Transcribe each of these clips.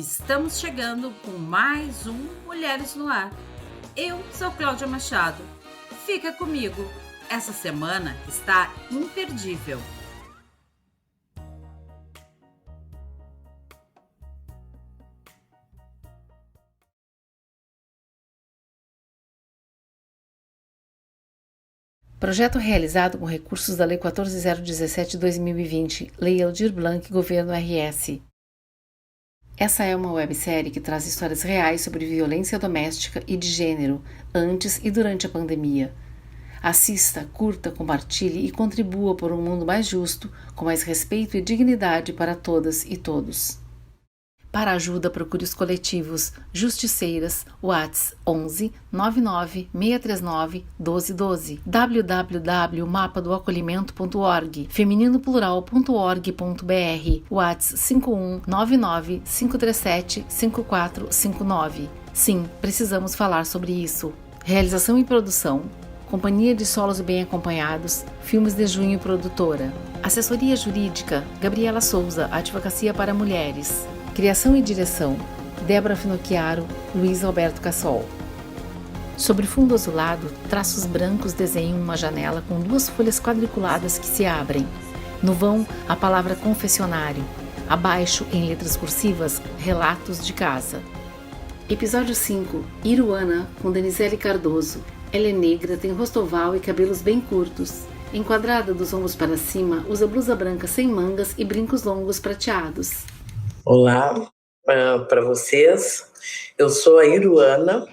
Estamos chegando com mais um Mulheres no Ar. Eu sou Cláudia Machado. Fica comigo. Essa semana está imperdível. Projeto realizado com recursos da Lei 14.017/2020, Lei Aldir Blanc, Governo RS. Essa é uma websérie que traz histórias reais sobre violência doméstica e de gênero, antes e durante a pandemia. Assista, curta, compartilhe e contribua por um mundo mais justo, com mais respeito e dignidade para todas e todos. Para ajuda, procure os coletivos Justiceiras, WhatsApp 11 99 639 1212, www.mapadoacolhimento.org, femininoplural.org.br, WhatsApp 51 99 537 5459. Sim, precisamos falar sobre isso. Realização e produção: Companhia de Solos Bem Acompanhados, Filmes de Junho Produtora. Assessoria Jurídica: Gabriela Souza, Advocacia para Mulheres. Criação e direção: Débora Finocchiaro, Luiz Alberto Cassol. Sobre fundo azulado, traços brancos desenham uma janela com duas folhas quadriculadas que se abrem. No vão, a palavra confessionário. Abaixo, em letras cursivas, relatos de casa. Episódio 5. Iruana, com Denizele Cardoso. Ela é negra, tem rosto oval e cabelos bem curtos. Enquadrada dos ombros para cima, usa blusa branca sem mangas e brincos longos prateados. Olá para vocês, eu sou a Iruana,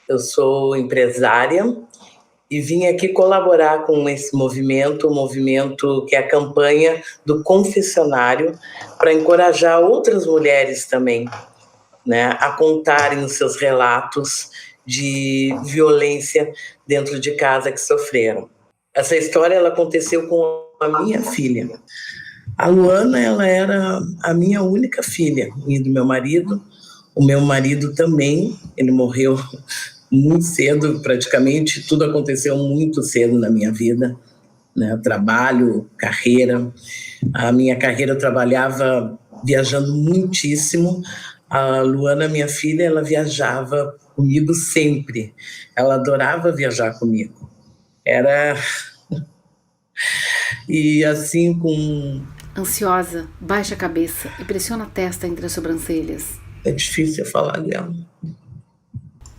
eu sou empresária e vim aqui colaborar com esse movimento, que é a campanha do confessionário, para encorajar outras mulheres também, né, a contarem os seus relatos de violência dentro de casa que sofreram. Essa história ela aconteceu com a minha filha. A Luana, ela era a minha única filha, e do meu marido. O meu marido também, ele morreu muito cedo, praticamente tudo aconteceu muito cedo na minha vida, né? Trabalho, carreira. A minha carreira, eu trabalhava viajando muitíssimo. A Luana, minha filha, ela viajava comigo sempre. Ela adorava viajar comigo. E assim, com... Ansiosa, baixa a cabeça e pressiona a testa entre as sobrancelhas. É difícil falar dela.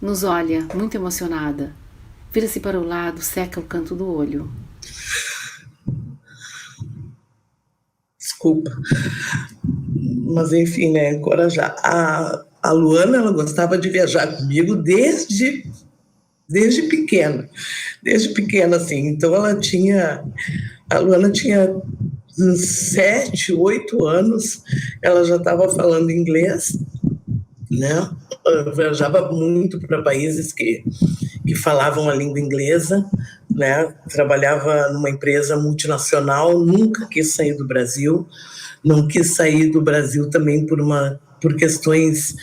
Nos olha, muito emocionada. Vira-se para o lado, seca o canto do olho. Desculpa. Mas enfim, né, encorajar. A Luana, ela gostava de viajar comigo desde pequena. Desde pequena, assim. Então a Luana tinha 7, 8 anos, ela já estava falando inglês, né? Eu viajava muito para países que falavam a língua inglesa, né? Trabalhava numa empresa multinacional, nunca quis sair do Brasil, não quis sair do Brasil também por questões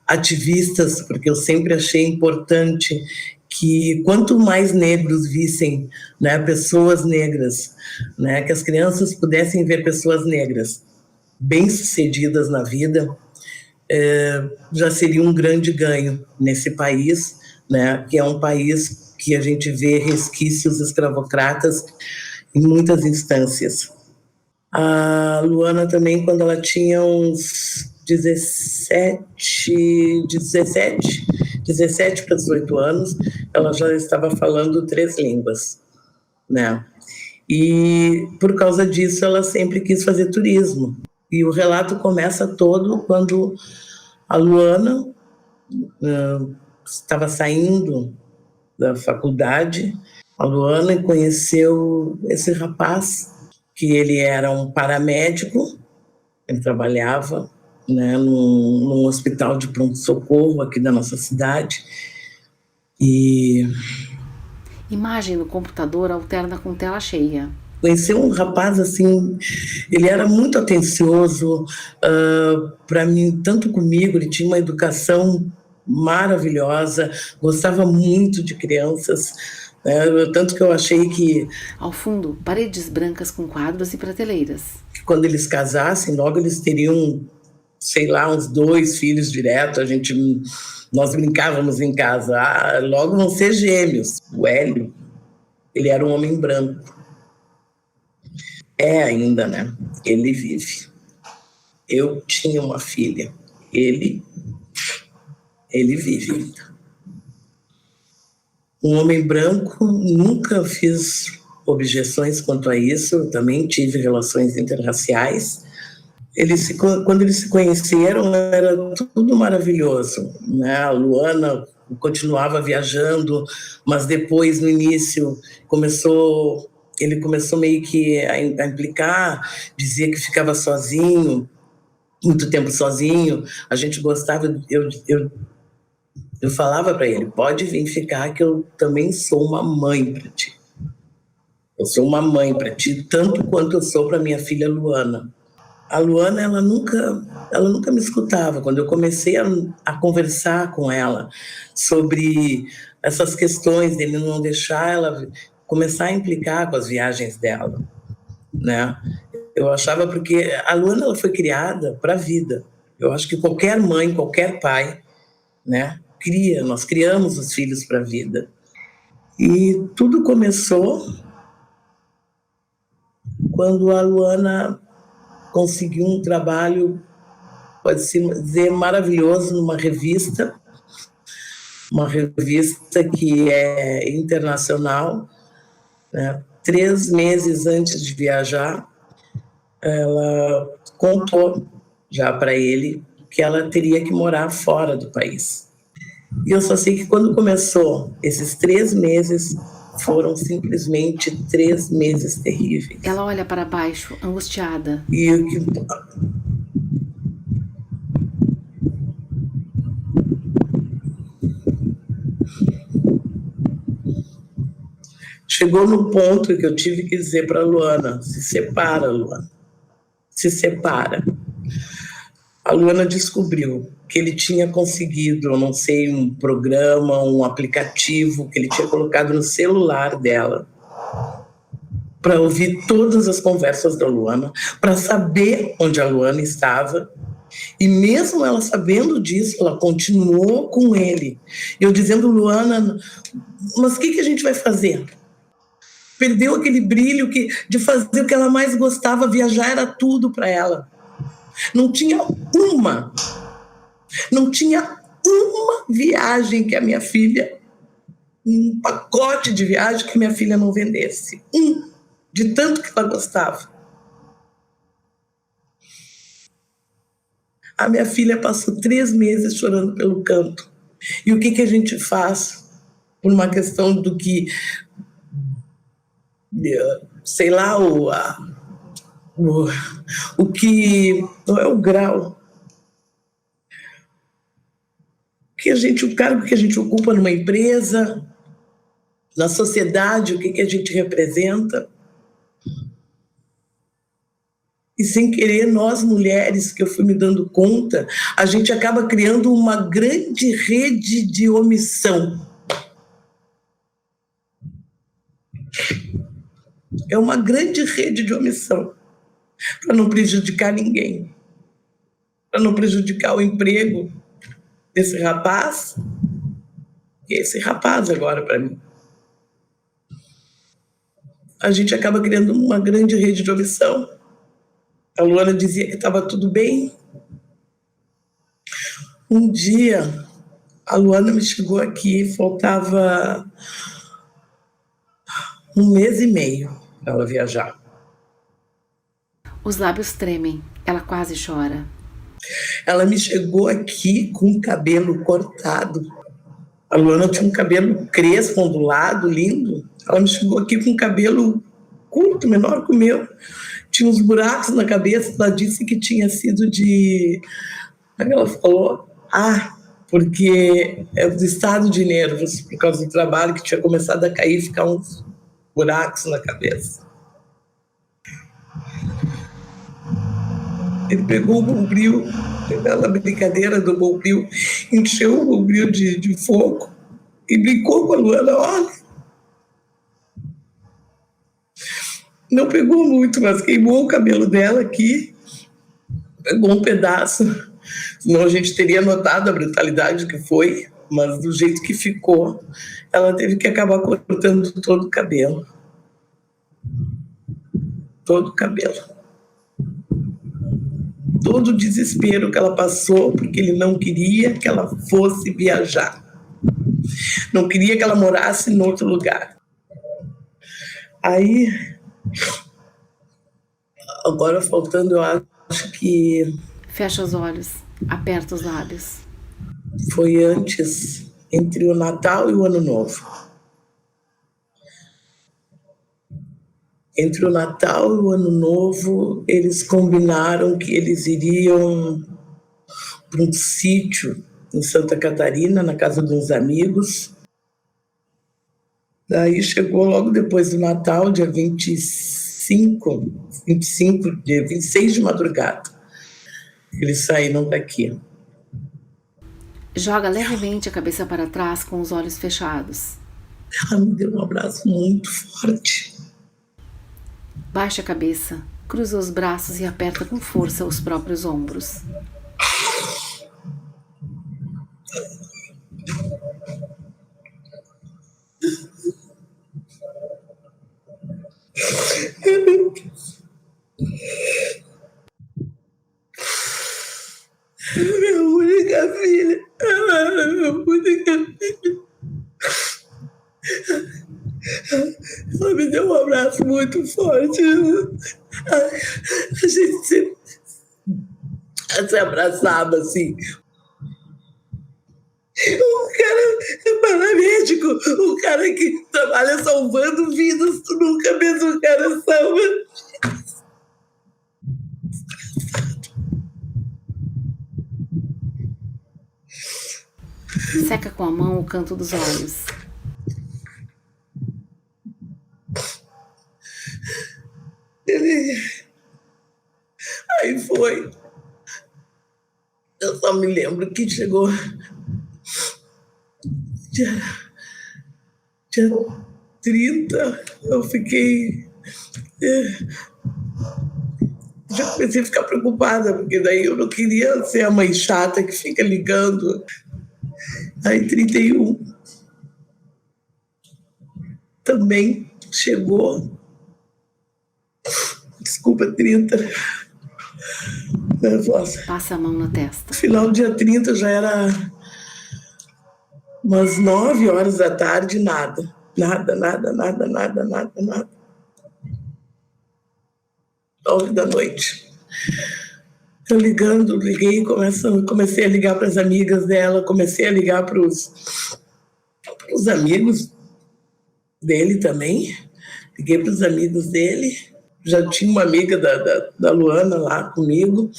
ativistas, porque eu sempre achei importante que quanto mais negros vissem, né, pessoas negras, né, que as crianças pudessem ver pessoas negras bem-sucedidas na vida, já seria um grande ganho nesse país, né, que é um país que a gente vê resquícios escravocratas em muitas instâncias. A Luana também, quando ela tinha uns 17 para 18 anos, ela já estava falando 3 línguas, né? E por causa disso ela sempre quis fazer turismo. E o relato começa todo quando a Luana estava saindo da faculdade. A Luana conheceu esse rapaz, que ele era um paramédico, ele trabalhava, né, num hospital de pronto-socorro aqui da nossa cidade. E imagem no computador alterna com tela cheia. Conheceu um rapaz assim, ele era muito atencioso para mim, tanto comigo, ele tinha uma educação maravilhosa, gostava muito de crianças, tanto que eu achei que... Ao fundo, paredes brancas com quadros e prateleiras. Quando eles casassem, logo eles teriam sei lá, uns 2 filhos direto. Nós brincávamos em casa, logo vão ser gêmeos. O Hélio, ele era um homem branco. É ainda, né? Ele vive. Eu tinha uma filha. Ele vive ainda. Um homem branco, nunca fiz objeções quanto a isso. Eu também tive relações interraciais. Quando eles se conheceram, era tudo maravilhoso, né? A Luana continuava viajando, mas depois, no início, ele começou meio que a implicar, dizia que ficava sozinho, muito tempo sozinho. A gente gostava, eu falava para ele, pode vir ficar que eu também sou uma mãe para ti. Eu sou uma mãe para ti, tanto quanto eu sou para minha filha Luana. A Luana, ela nunca me escutava. Quando eu comecei a conversar com ela sobre essas questões dele não deixar ela começar a implicar com as viagens dela, né? Eu achava, porque a Luana, ela foi criada para a vida. Eu acho que qualquer mãe, qualquer pai, né, nós criamos os filhos para a vida. E tudo começou quando a Luana conseguiu um trabalho, pode-se dizer, maravilhoso, numa revista, uma revista que é internacional, né? 3 meses antes de viajar, ela contou já para ele que ela teria que morar fora do país. E eu só sei que quando começou, esses 3 meses foram simplesmente 3 meses terríveis. Ela olha para baixo, angustiada. E o que chegou no ponto que eu tive que dizer para a Luana, se separa, Luana, se separa. A Luana descobriu que ele tinha conseguido, eu não sei, um programa, um aplicativo que ele tinha colocado no celular dela para ouvir todas as conversas da Luana, para saber onde a Luana estava. E mesmo ela sabendo disso, ela continuou com ele. Eu dizendo, Luana, mas o que a gente vai fazer? Perdeu aquele brilho de fazer o que ela mais gostava, viajar era tudo para ela. Não tinha uma viagem que a minha filha, um pacote de viagem que minha filha não vendesse. De tanto que ela gostava. A minha filha passou 3 meses chorando pelo canto. E o que a gente faz? Por uma questão do que, sei lá, o que não é o grau. O cargo que a gente ocupa numa empresa, na sociedade, o que a gente representa. E sem querer, nós mulheres, que eu fui me dando conta, a gente acaba criando uma grande rede de omissão. É uma grande rede de omissão, para não prejudicar ninguém, para não prejudicar o emprego desse rapaz, e esse rapaz agora para mim. A gente acaba criando uma grande rede de omissão. A Luana dizia que estava tudo bem. Um dia, a Luana me chegou aqui, faltava 1 mês e meio para ela viajar. Os lábios tremem, ela quase chora. Ela me chegou aqui com o cabelo cortado. A Luana tinha um cabelo crespo, ondulado, lindo. Ela me chegou aqui com um cabelo curto, menor que o meu. Tinha uns buracos na cabeça. Ela disse que tinha sido de... Ela falou, porque é do estado de nervos, por causa do trabalho, que tinha começado a cair e ficar uns buracos na cabeça. Ele pegou o bombril, aquela brincadeira do bombril, encheu o bombril de fogo e brincou com a Luana, olha. Não pegou muito, mas queimou o cabelo dela aqui, pegou um pedaço Senão a gente teria notado a brutalidade que foi, mas do jeito que ficou, ela teve que acabar cortando todo o cabelo. Todo o cabelo. Todo o desespero que ela passou, porque ele não queria que ela fosse viajar. Não queria que ela morasse em outro lugar. Aí, agora faltando, eu acho que... Fecha os olhos, aperta os lábios. Foi antes, entre o Natal e o Ano Novo. Entre o Natal e o Ano Novo, eles combinaram que eles iriam para um sítio em Santa Catarina, na casa de uns amigos. Daí chegou logo depois do Natal, dia 25, dia 26 de madrugada. Eles saíram daqui. Joga levemente a cabeça para trás com os olhos fechados. Ela me deu um abraço muito forte. Baixa a cabeça, cruza os braços e aperta com força os próprios ombros. Minha única filha. Minha única filha. Ela me deu um abraço muito forte. A gente se abraçava assim. O cara paramédico, o cara que trabalha salvando vidas, tu nunca mesmo o cara salva. Seca com a mão o canto dos olhos. Aí foi. Eu só me lembro que chegou dia 30, eu fiquei... Já comecei a ficar preocupada, porque daí eu não queria ser a mãe chata que fica ligando. Aí 31 também chegou. Desculpa, 30. Nervosa. Passa a mão na testa. Final do dia 30 já era umas 9 horas da tarde, nada. Nada. 9 da noite. Eu liguei, comecei a ligar para as amigas dela, comecei a ligar para os amigos dele também. Liguei para os amigos dele. Já tinha uma amiga da Luana lá comigo,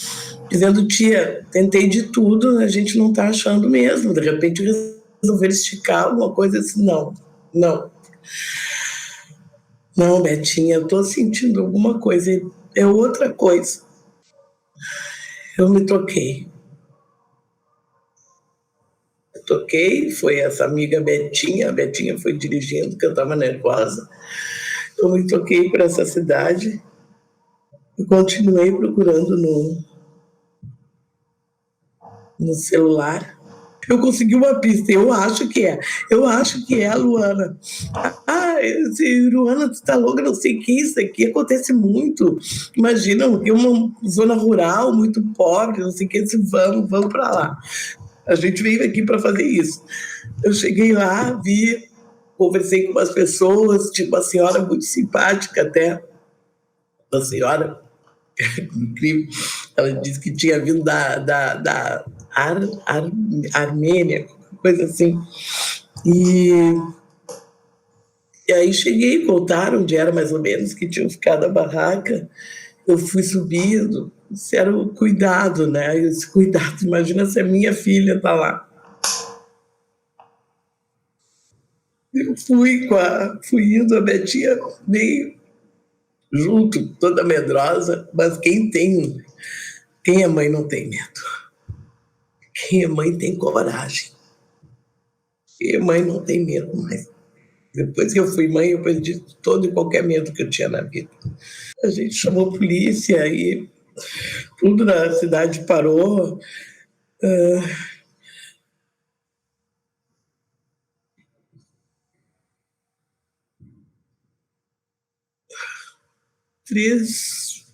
dizendo: tia, tentei de tudo, a gente não está achando mesmo. De repente resolveram esticar alguma coisa assim. Não, Betinha, eu estou sentindo alguma coisa, é outra coisa. Eu me toquei, foi essa amiga Betinha, a Betinha foi dirigindo, que eu estava nervosa. Eu me toquei para essa cidade e continuei procurando no celular. Eu consegui uma pista, eu acho que é a Luana. Luana, tu tá louca, não sei o que, isso aqui acontece muito. Imagina, é uma zona rural, muito pobre, não sei o que, vamos para lá. A gente veio aqui para fazer isso. Eu cheguei lá, vi, conversei com umas pessoas, tinha uma senhora muito simpática até, uma senhora incrível, ela disse que tinha vindo da Armênia, coisa assim, e aí cheguei, contaram onde era mais ou menos, que tinham ficado a barraca, eu fui subindo, isso era o cuidado, né, esse cuidado, imagina se a minha filha tá lá. Eu fui indo, a Betinha meio junto, toda medrosa, mas quem é mãe não tem medo. Quem é mãe tem coragem. Quem é mãe não tem medo mais. Depois que eu fui mãe, eu perdi todo e qualquer medo que eu tinha na vida. A gente chamou a polícia e tudo na cidade parou. Três,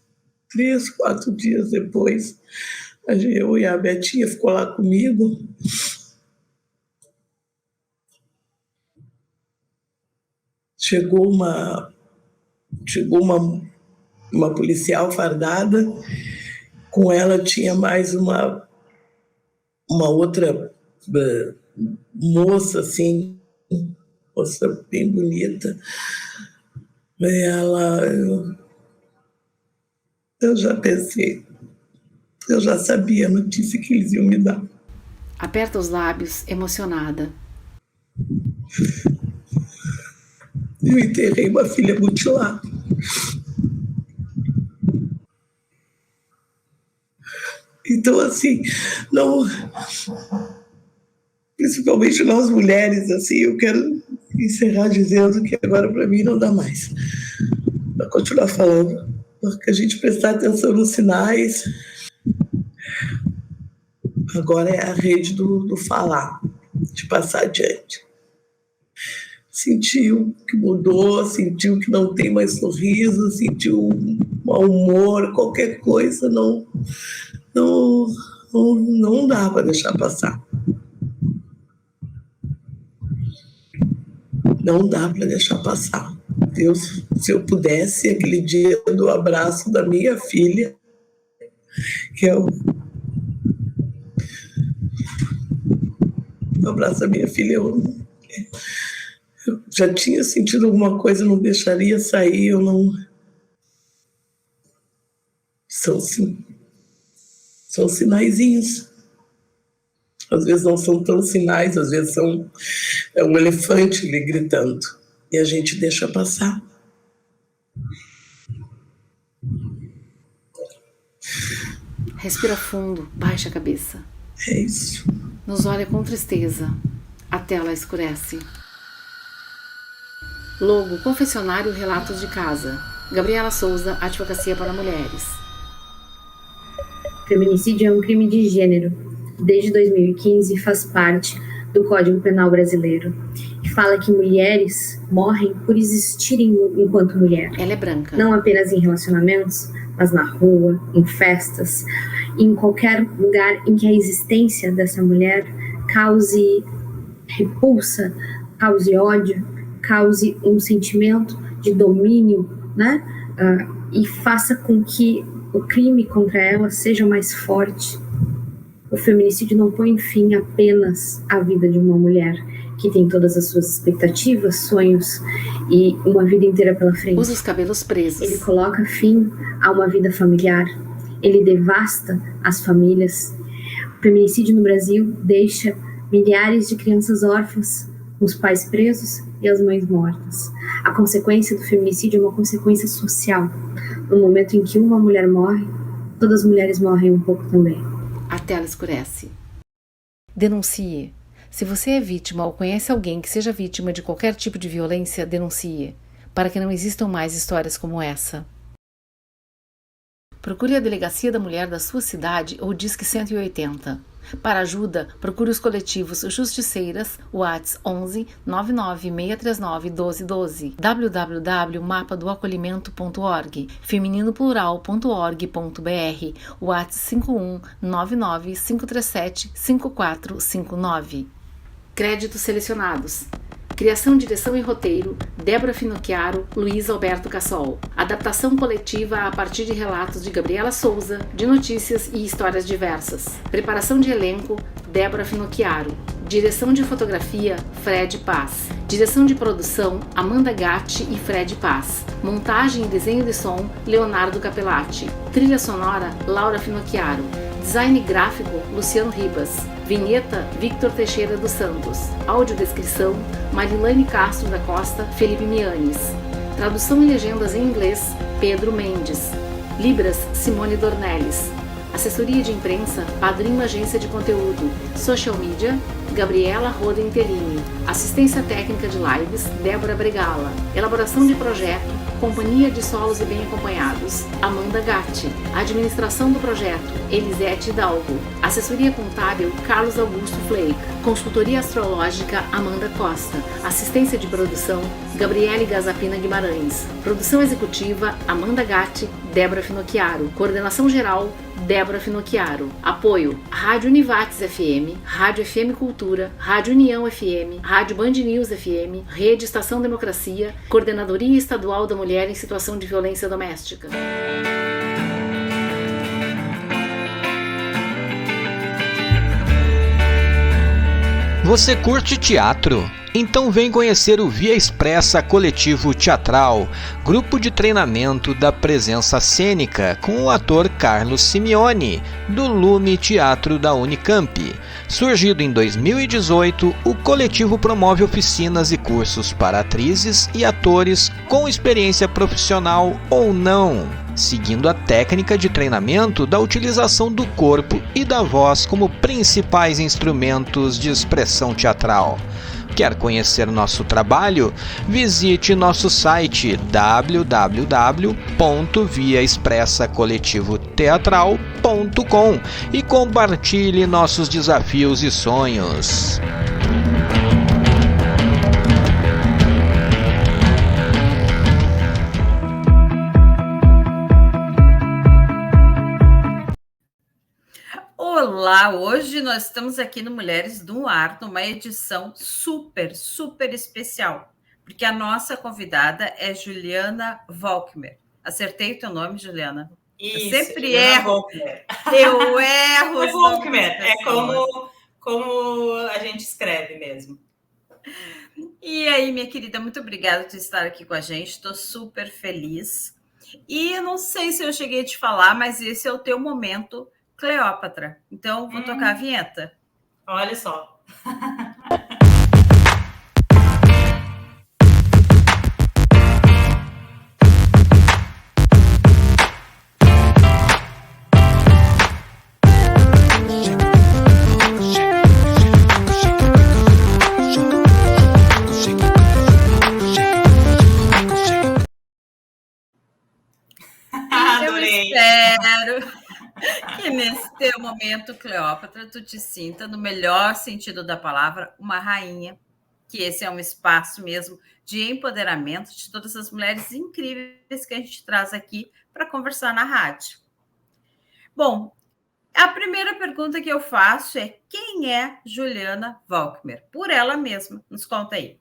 4 dias depois, eu e a Betinha ficou lá comigo. Chegou uma policial fardada, com ela tinha mais uma outra moça, assim, moça bem bonita. Eu já pensei, eu já sabia a notícia que eles iam me dar. Aperta os lábios, emocionada. Eu enterrei uma filha mutilada. Então, assim, não... Principalmente nós mulheres, assim, eu quero encerrar dizendo que agora para mim não dá mais. Vou continuar falando, porque a gente prestar atenção nos sinais. Agora é a rede do falar, de passar adiante. Sentiu que mudou, sentiu que não tem mais sorriso, sentiu mau humor, qualquer coisa, não dá para deixar passar. Não dá para deixar passar. Deus, se eu pudesse, aquele dia do abraço da minha filha, que é o abraço da minha filha, eu já tinha sentido alguma coisa, não deixaria sair, eu não... São sinaizinhos. Às vezes não são tão sinais, às vezes é um elefante ali gritando. E a gente deixa passar. Respira fundo, baixa a cabeça. É isso. Nos olha com tristeza. A tela escurece. Logo, confessionário Relatos de Casa. Gabriela Souza, Advocacia para Mulheres. Feminicídio é um crime de gênero. Desde 2015 faz parte do Código Penal brasileiro, que fala que mulheres morrem por existirem enquanto mulher. Ela é branca. Não apenas em relacionamentos, mas na rua, em festas, em qualquer lugar em que a existência dessa mulher cause repulsa, cause ódio, cause um sentimento de domínio, né? E faça com que o crime contra ela seja mais forte. O feminicídio não põe fim apenas à vida de uma mulher que tem todas as suas expectativas, sonhos e uma vida inteira pela frente. Usa os cabelos presos. Ele coloca fim a uma vida familiar. Ele devasta as famílias. O feminicídio no Brasil deixa milhares de crianças órfãs, os pais presos e as mães mortas. A consequência do feminicídio é uma consequência social. No momento em que uma mulher morre, todas as mulheres morrem um pouco também. A tela escurece. Denuncie. Se você é vítima ou conhece alguém que seja vítima de qualquer tipo de violência, denuncie, para que não existam mais histórias como essa. Procure a Delegacia da Mulher da sua cidade ou Disque 180. Para ajuda, procure os coletivos Justiceiras, WhatsApp 11 99 639 1212, www.mapadoacolhimento.org, feminino-plural.org.br, WhatsApp 51 99 537 5459. Créditos selecionados. Criação, direção e roteiro, Débora Finocchiaro, Luiz Alberto Cassol. Adaptação coletiva a partir de relatos de Gabriela Souza, de notícias e histórias diversas. Preparação de elenco, Débora Finocchiaro. Direção de fotografia, Fred Paz. Direção de produção, Amanda Gatti e Fred Paz. Montagem e desenho de som, Leonardo Capellati. Trilha sonora, Laura Finocchiaro. Design gráfico, Luciano Ribas. Vinheta, Victor Teixeira dos Santos. Audiodescrição, Marilane Castro da Costa, Felipe Mianes. Tradução e legendas em inglês, Pedro Mendes. Libras, Simone Dornelles. Assessoria de imprensa, Padrinho Agência de Conteúdo. Social Media, Gabriela Roden Terini. Assistência técnica de lives, Débora Bregala. Elaboração de projeto, Companhia de Solos e Bem Acompanhados, Amanda Gatti. Administração do projeto, Elisete Hidalgo. Assessoria contábil, Carlos Augusto Flake. Consultoria astrológica, Amanda Costa. Assistência de produção, Gabriele Gazapina Guimarães. Produção executiva, Amanda Gatti, Débora Finocchiaro. Coordenação geral, Débora Finocchiaro. Apoio, Rádio Univates FM, Rádio FM Cultura, Rádio União FM, Rádio Band News FM, Rede Estação Democracia, Coordenadoria Estadual da Mulher em Situação de Violência Doméstica. Você curte teatro? Então vem conhecer o Via Expressa Coletivo Teatral, grupo de treinamento da presença cênica com o ator Carlos Simeone, do Lume Teatro da Unicamp. Surgido em 2018, o coletivo promove oficinas e cursos para atrizes e atores com experiência profissional ou não, seguindo a técnica de treinamento da utilização do corpo e da voz como principais instrumentos de expressão teatral. Quer conhecer nosso trabalho? Visite nosso site www.viaexpressacoletivoteatral.com e compartilhe nossos desafios e sonhos. Olá, hoje nós estamos aqui no Mulheres no Ar, numa edição super especial, porque a nossa convidada é Juliana Volkmer. Acertei o teu nome, Juliana? Isso, eu sempre Juliana erro. Volkmer. Eu erro. É Volkmer, é como a gente escreve mesmo. E aí, minha querida, muito obrigada por estar aqui com a gente, estou super feliz. E eu não sei se eu cheguei a te falar, mas esse é o teu momento Cleópatra. Então, vou tocar a vinheta. Olha só. Adorei. Eu espero que nesse teu momento, Cleópatra, tu te sinta, no melhor sentido da palavra, uma rainha, que esse é um espaço mesmo de empoderamento de todas as mulheres incríveis que a gente traz aqui para conversar na rádio. Bom, a primeira pergunta que eu faço é: quem é Juliana Volkmer? Por ela mesma, nos conta aí.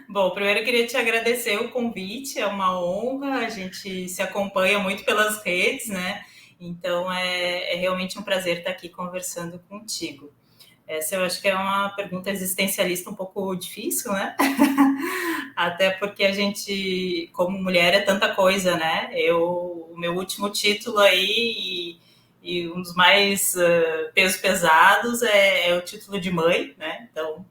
Bom, primeiro eu queria te agradecer o convite, é uma honra, a gente se acompanha muito pelas redes, né? Então é realmente um prazer estar aqui conversando contigo. Essa eu acho que é uma pergunta existencialista um pouco difícil, né? Até porque a gente, como mulher, é tanta coisa, né? O meu último título aí, e um dos mais pesos pesados, é o título de mãe, né? Então,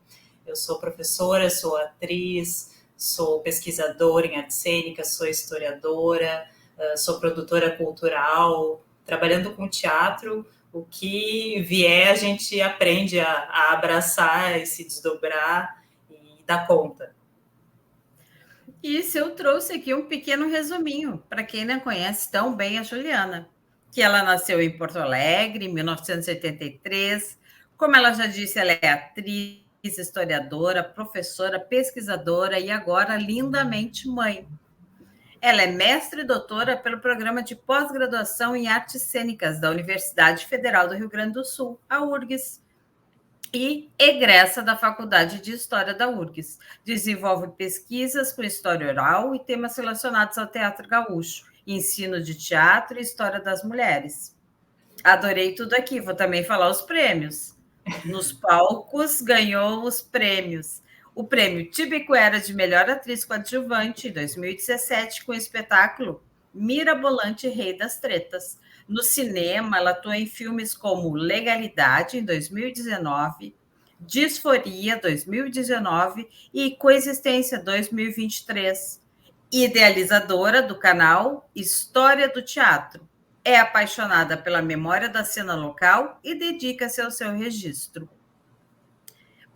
eu sou professora, sou atriz, sou pesquisadora em artes cênicas, sou historiadora, sou produtora cultural, trabalhando com teatro. O que vier, a gente aprende a abraçar e se desdobrar e dar conta. Isso, eu trouxe aqui um pequeno resuminho para quem não conhece tão bem a Juliana, que ela nasceu em Porto Alegre, em 1983. Como ela já disse, ela é atriz, historiadora, professora, pesquisadora e agora lindamente mãe. Ela é mestre e doutora pelo Programa de Pós-Graduação em Artes Cênicas da Universidade Federal do Rio Grande do Sul, a URGS, e egressa da Faculdade de História da URGS. Desenvolve pesquisas com história oral e temas relacionados ao teatro gaúcho, ensino de teatro e história das mulheres. Adorei tudo aqui, vou também falar os prêmios. Nos palcos, ganhou os prêmios. O prêmio Tibiquera de Melhor Atriz Coadjuvante, em 2017, com o espetáculo Mirabolante Rei das Tretas. No cinema, ela atua em filmes como Legalidade, em 2019, Disforia, 2019 e Coexistência, 2023. Idealizadora do canal História do Teatro. É apaixonada pela memória da cena local e dedica-se ao seu registro.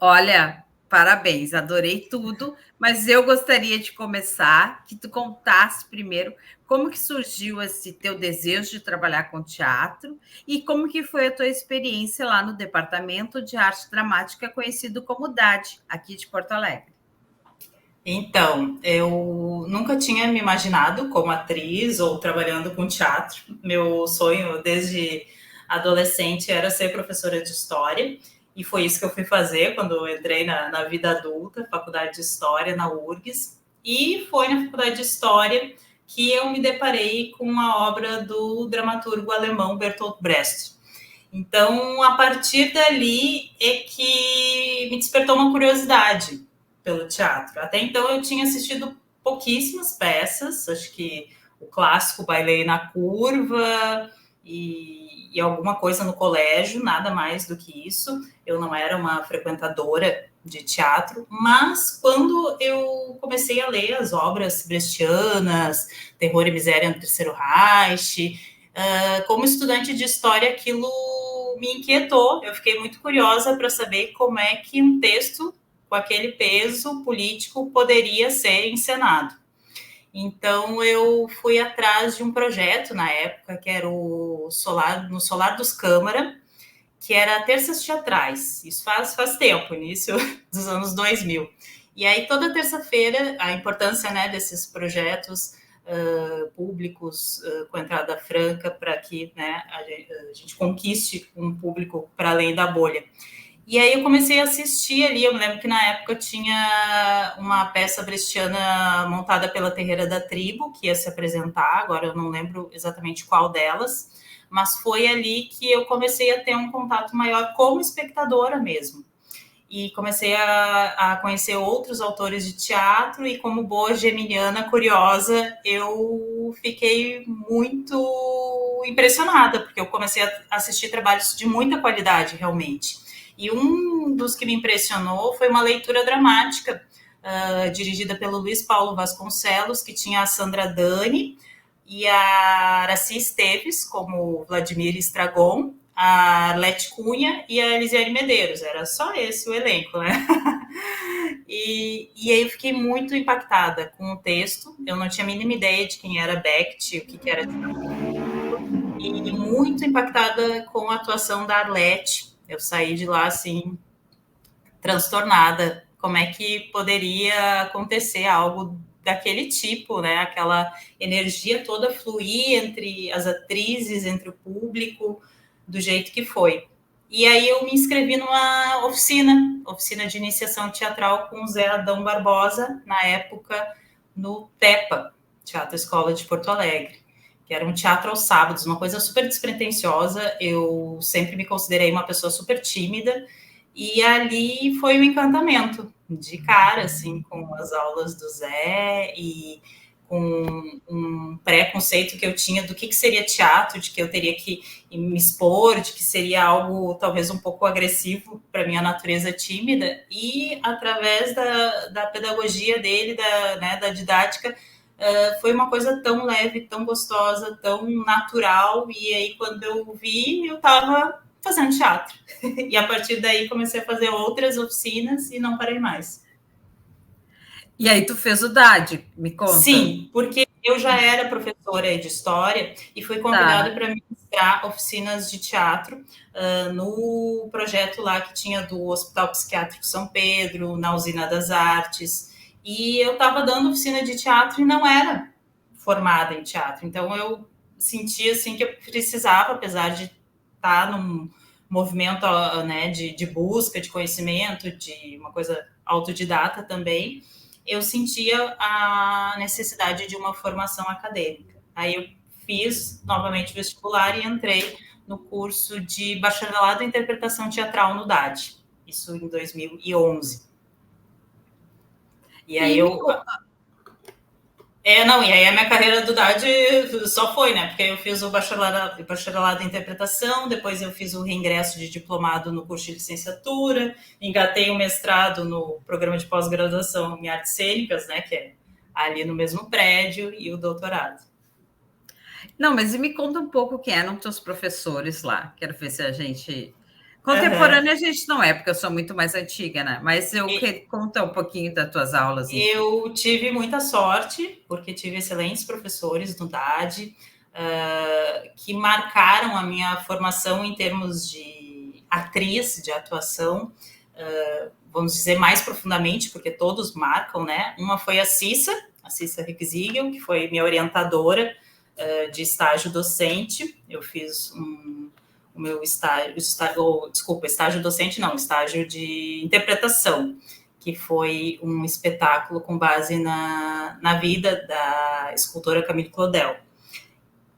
Olha, Parabéns, adorei tudo, mas eu gostaria de começar, que tu contasse primeiro como que surgiu esse teu desejo de trabalhar com teatro e como que foi a tua experiência lá no Departamento de Arte Dramática, conhecido como DAD, aqui de Porto Alegre. Então, eu nunca tinha me imaginado como atriz ou trabalhando com teatro. Meu sonho desde adolescente era ser professora de história, e foi isso que eu fui fazer quando eu entrei na vida adulta, faculdade de História na URGS. E foi na faculdade de História que eu me deparei com a obra do dramaturgo alemão Bertolt Brecht. Então, a partir dali é que me despertou uma curiosidade pelo teatro. Até então eu tinha assistido pouquíssimas peças, acho que o clássico Bailei na Curva e alguma coisa no colégio, nada mais do que isso. Eu não era uma frequentadora de teatro, mas quando eu comecei a ler as obras brechtianas, Terror e Miséria no Terceiro Reich, como estudante de história, aquilo me inquietou. Eu fiquei muito curiosa para saber como é que um texto com aquele peso político poderia ser encenado. Então, eu fui atrás de um projeto na época, que era no Solar dos Câmara, que era terças teatrais. Isso faz tempo, início dos anos 2000. E aí, toda terça-feira, a importância, né, desses projetos públicos com entrada franca para que, né, a gente conquiste um público para além da bolha. E aí eu comecei a assistir ali, eu me lembro que na época tinha uma peça brechtiana montada pela Terreira da Tribo, que ia se apresentar, agora eu não lembro exatamente qual delas, mas foi ali que eu comecei a ter um contato maior como espectadora mesmo. E comecei a conhecer outros autores de teatro, e como boa geminiana curiosa, eu fiquei muito impressionada, porque eu comecei a assistir trabalhos de muita qualidade, realmente. E um dos que me impressionou foi uma leitura dramática dirigida pelo Luiz Paulo Vasconcelos, que tinha a Sandra Dani e a Araci Esteves como Vladimir Estragon, a Arlete Cunha e a Elisiane Medeiros. Era só esse o elenco, né? E aí eu fiquei muito impactada com o texto. Eu não tinha a mínima ideia de quem era Becht, o que era e muito impactada com a atuação da Arlete. Eu saí de lá, assim, transtornada. Como é que poderia acontecer algo daquele tipo, né? Aquela energia toda fluir entre as atrizes, entre o público, do jeito que foi. E aí eu me inscrevi numa oficina de iniciação teatral com o Zé Adão Barbosa, na época, no TEPA, Teatro Escola de Porto Alegre, que era um teatro aos sábados, uma coisa super despretensiosa. Eu sempre me considerei uma pessoa super tímida, e ali foi um encantamento de cara, assim, com as aulas do Zé e com um preconceito que eu tinha do que seria teatro, de que eu teria que me expor, de que seria algo talvez um pouco agressivo para minha natureza tímida, e através da pedagogia dele, da didática, foi uma coisa tão leve, tão gostosa, tão natural. E aí quando eu vi, eu estava fazendo teatro. E a partir daí comecei a fazer outras oficinas e não parei mais. E aí tu fez o DAD, me conta. Sim, porque eu já era professora de história e fui convidada para ministrar oficinas de teatro no projeto lá que tinha do Hospital Psiquiátrico São Pedro, na Usina das Artes. E eu estava dando oficina de teatro e não era formada em teatro. Então eu sentia assim que eu precisava, apesar de estar num movimento, né, de busca de conhecimento, de uma coisa autodidata também, eu sentia a necessidade de uma formação acadêmica. Aí eu fiz novamente o vestibular e entrei no curso de bacharelado em interpretação teatral no DAD, isso em 2011. E aí e aí a minha carreira do DAD só foi, né? Porque eu fiz o bacharelado em interpretação, depois eu fiz o reingresso de diplomado no curso de licenciatura, engatei o mestrado no programa de pós-graduação em artes cênicas, né? Que é ali no mesmo prédio, e o doutorado. Não, mas me conta um pouco quem eram teus professores lá. Quero ver se a gente Contemporânea a gente não é, porque eu sou muito mais antiga, né? Mas eu queria contar um pouquinho das tuas aulas. Enfim. Eu tive muita sorte, porque tive excelentes professores no DAD, que marcaram a minha formação em termos de atriz, de atuação, vamos dizer mais profundamente, porque todos marcam, né? Uma foi a Cissa Rickziegel, que foi minha orientadora de estágio docente. Eu fiz o meu estágio docente não, estágio de interpretação, que foi um espetáculo com base na vida da escultora Camille Claudel.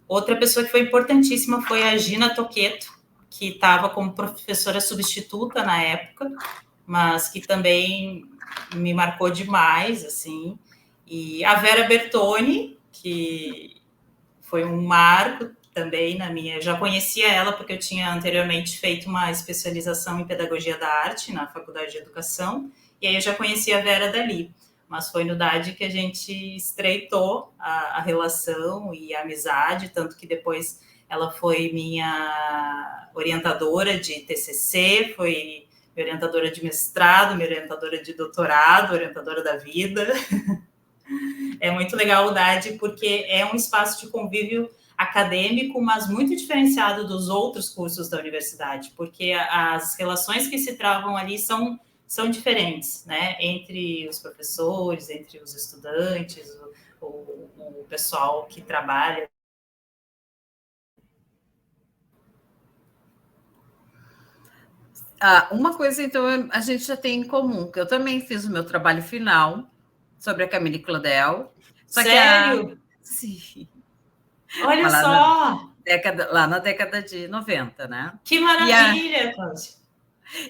Outra pessoa que foi importantíssima foi a Gina Toqueto, que estava como professora substituta na época, mas que também me marcou demais, assim. E a Vera Bertoni, que foi um marco também na minha... Eu já conhecia ela porque eu tinha anteriormente feito uma especialização em Pedagogia da Arte na Faculdade de Educação, e aí eu já conhecia a Vera dali. Mas foi no DAD que a gente estreitou a relação e a amizade, tanto que depois ela foi minha orientadora de TCC, foi minha orientadora de mestrado, minha orientadora de doutorado, orientadora da vida. É muito legal o DAD porque é um espaço de convívio acadêmico, mas muito diferenciado dos outros cursos da universidade, porque as relações que se travam ali são diferentes, né? Entre os professores, entre os estudantes, o pessoal que trabalha. Uma coisa, então, a gente já tem em comum, que eu também fiz o meu trabalho final sobre a Camille Claudel. Sério? Sim. Olha só! Lá na década de 90, né? Que maravilha, Cláudia!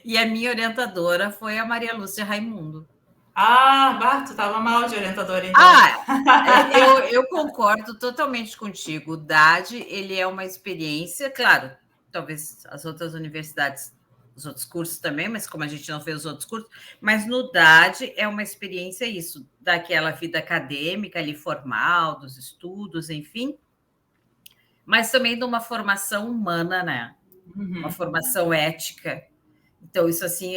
E a minha orientadora foi a Maria Lúcia Raimundo. Tu estava mal de orientadora, então. Eu concordo totalmente contigo. O DAD, ele é uma experiência, claro, talvez as outras universidades, os outros cursos também, mas como a gente não fez os outros cursos, mas no DAD é uma experiência isso, daquela vida acadêmica ali, formal, dos estudos, enfim, mas também de uma formação humana, né? Uhum. Uma formação ética. Então, isso assim,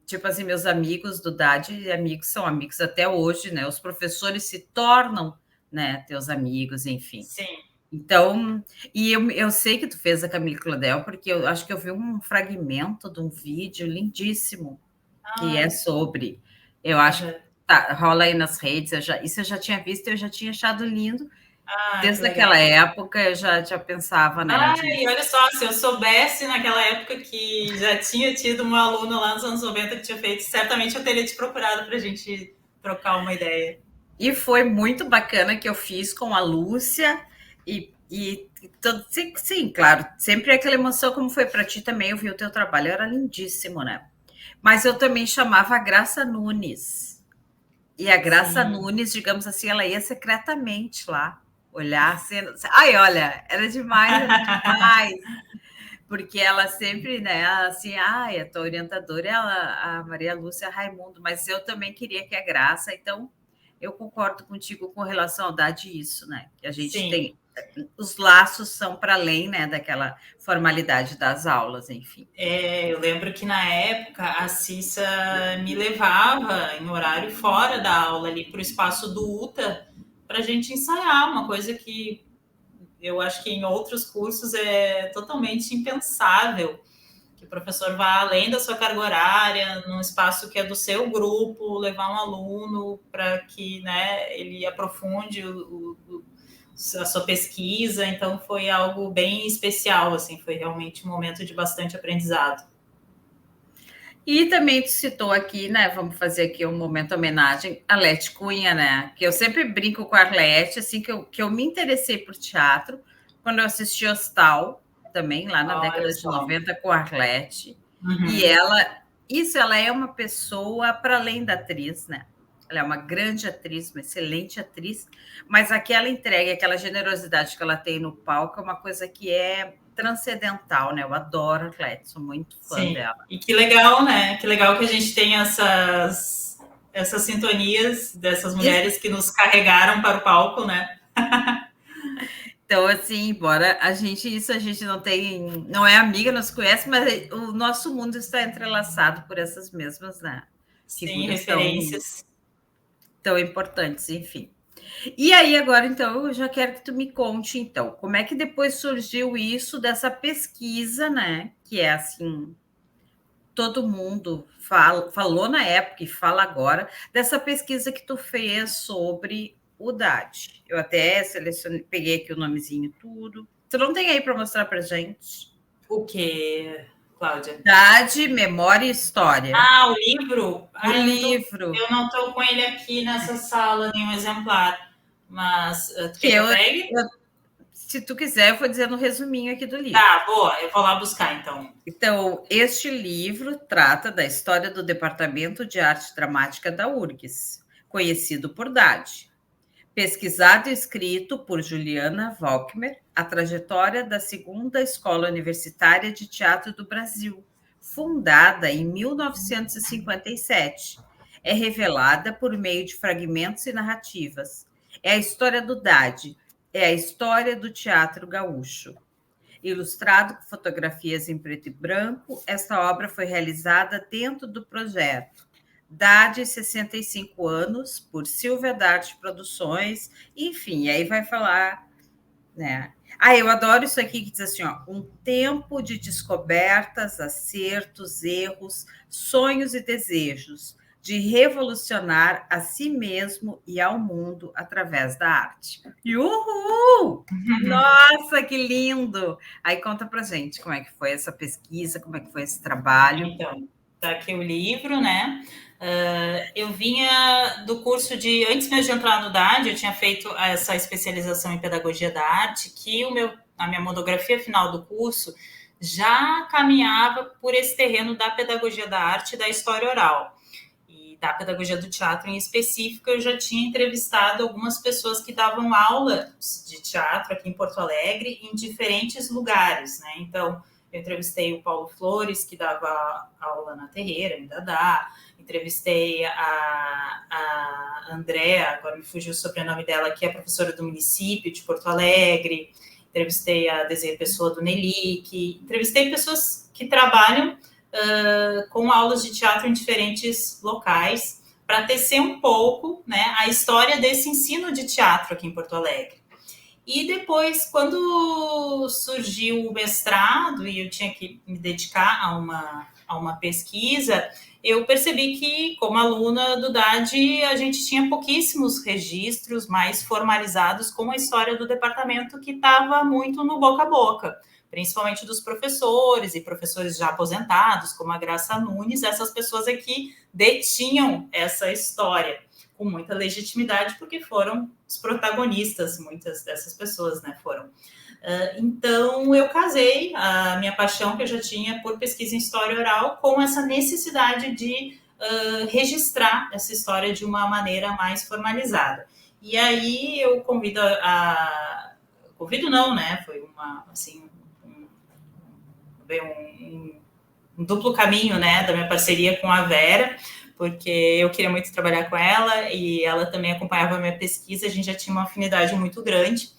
tipo assim, meus amigos do DAD, são amigos até hoje, né? Os professores se tornam, né, teus amigos, enfim. Sim. Então, e eu sei que tu fez a Camille Claudel, porque eu acho que eu vi um fragmento de um vídeo lindíssimo que é sobre. Eu acho que rola aí nas redes, isso eu já tinha visto, eu já tinha achado lindo. Desde aquela época eu já pensava, né? E olha só, se eu soubesse naquela época que já tinha tido uma aluna lá nos anos 90 que tinha feito, certamente eu teria te procurado para a gente trocar uma ideia. E foi muito bacana que eu fiz com a Lúcia sim, claro, sempre aquela emoção, como foi para ti também, eu vi o teu trabalho, era lindíssimo, né? Mas eu também chamava a Graça Nunes. E a Graça Nunes, digamos assim, ela ia secretamente lá olhar a cena. Ai, olha, era demais. Porque ela sempre, né, assim, a tua orientadora é a Maria Lúcia Raimundo, mas eu também queria que a Graça, então eu concordo contigo com relação ao DAD isso, né? Que a gente tem, os laços são para além, né, daquela formalidade das aulas, enfim. Eu lembro que na época a Cissa me levava em horário fora da aula ali para o espaço do UTA para a gente ensaiar, uma coisa que eu acho que em outros cursos é totalmente impensável, que o professor vá além da sua carga horária, num espaço que é do seu grupo, levar um aluno para que, né, ele aprofunde a sua pesquisa. Então foi algo bem especial, assim, foi realmente um momento de bastante aprendizado. E também tu citou aqui, né? Vamos fazer aqui um momento homenagem a Arlete Cunha, né? Que eu sempre brinco com a Arlete, assim, que eu me interessei por teatro quando eu assisti Hostal, também, lá na década de 90, com a Arlete. Uhum. E ela é uma pessoa para além da atriz, né? Ela é uma grande atriz, uma excelente atriz, mas aquela entrega, aquela generosidade que ela tem no palco é uma coisa que é transcendental, né? Eu adoro a Arlete, sou muito fã dela. E que legal, né? Que legal que a gente tem essas sintonias dessas mulheres que nos carregaram para o palco, né? Então, assim, embora a gente não é amiga, não se conhece, mas o nosso mundo está entrelaçado por essas mesmas, né, Sim, figuras referências. tão importantes, enfim. E aí, agora, então, eu já quero que tu me conte, então, como é que depois surgiu isso dessa pesquisa, né, que é assim, todo mundo falou na época e fala agora, dessa pesquisa que tu fez sobre o DAD. Eu até peguei aqui o nomezinho tudo. Tu não tem aí para mostrar para gente? O que, Cláudia? DAD, Memória e História. Ah, o livro? O livro. Eu não estou com ele aqui nessa sala, nenhum exemplar. Mas tu Que quer que eu pegue? Se tu quiser, eu vou dizer no resuminho aqui do livro. Tá, boa, eu vou lá buscar, então. Então, este livro trata da história do Departamento de Arte Dramática da URGS, conhecido por DAD. Pesquisado e escrito por Juliana Volkmer, a trajetória da segunda Escola Universitária de Teatro do Brasil, fundada em 1957. É revelada por meio de fragmentos e narrativas. É a história do DAD, é a história do teatro gaúcho. Ilustrado com fotografias em preto e branco, esta obra foi realizada dentro do projeto DAD 65 anos, por Silvia Dart Produções, enfim, aí vai falar, né? Eu adoro isso aqui que diz assim, ó, um tempo de descobertas, acertos, erros, sonhos e desejos, de revolucionar a si mesmo e ao mundo através da arte. Uhul! Nossa, que lindo! Aí conta pra gente como é que foi essa pesquisa, como é que foi esse trabalho. Então, tá aqui o livro, né? Eu vinha do curso antes mesmo de entrar no DAD, eu tinha feito essa especialização em pedagogia da arte, que a minha monografia final do curso já caminhava por esse terreno da pedagogia da arte e da história oral. E da pedagogia do teatro em específico, eu já tinha entrevistado algumas pessoas que davam aulas de teatro aqui em Porto Alegre, em diferentes lugares, né? Então, eu entrevistei o Paulo Flores, que dava aula na Terreira, ainda dá. Entrevistei a Andréa, agora me fugiu o sobrenome dela, que é professora do município de Porto Alegre. Entrevistei a Desirê Pessoa do Nelic. Entrevistei pessoas que trabalham com aulas de teatro em diferentes locais, para tecer um pouco, né, a história desse ensino de teatro aqui em Porto Alegre. E depois, quando surgiu o mestrado e eu tinha que me dedicar a uma pesquisa, eu percebi que, como aluna do DAD, a gente tinha pouquíssimos registros mais formalizados com a história do departamento, que estava muito no boca a boca, principalmente dos professores e professores já aposentados, como a Graça Nunes. Essas pessoas aqui detinham essa história com muita legitimidade, porque foram os protagonistas, muitas dessas pessoas, né, foram. Então, eu casei a minha paixão que eu já tinha por pesquisa em história oral com essa necessidade de registrar essa história de uma maneira mais formalizada. E aí eu convido convido não, né, foi um duplo caminho, né, da minha parceria com a Vera, porque eu queria muito trabalhar com ela e ela também acompanhava a minha pesquisa, a gente já tinha uma afinidade muito grande.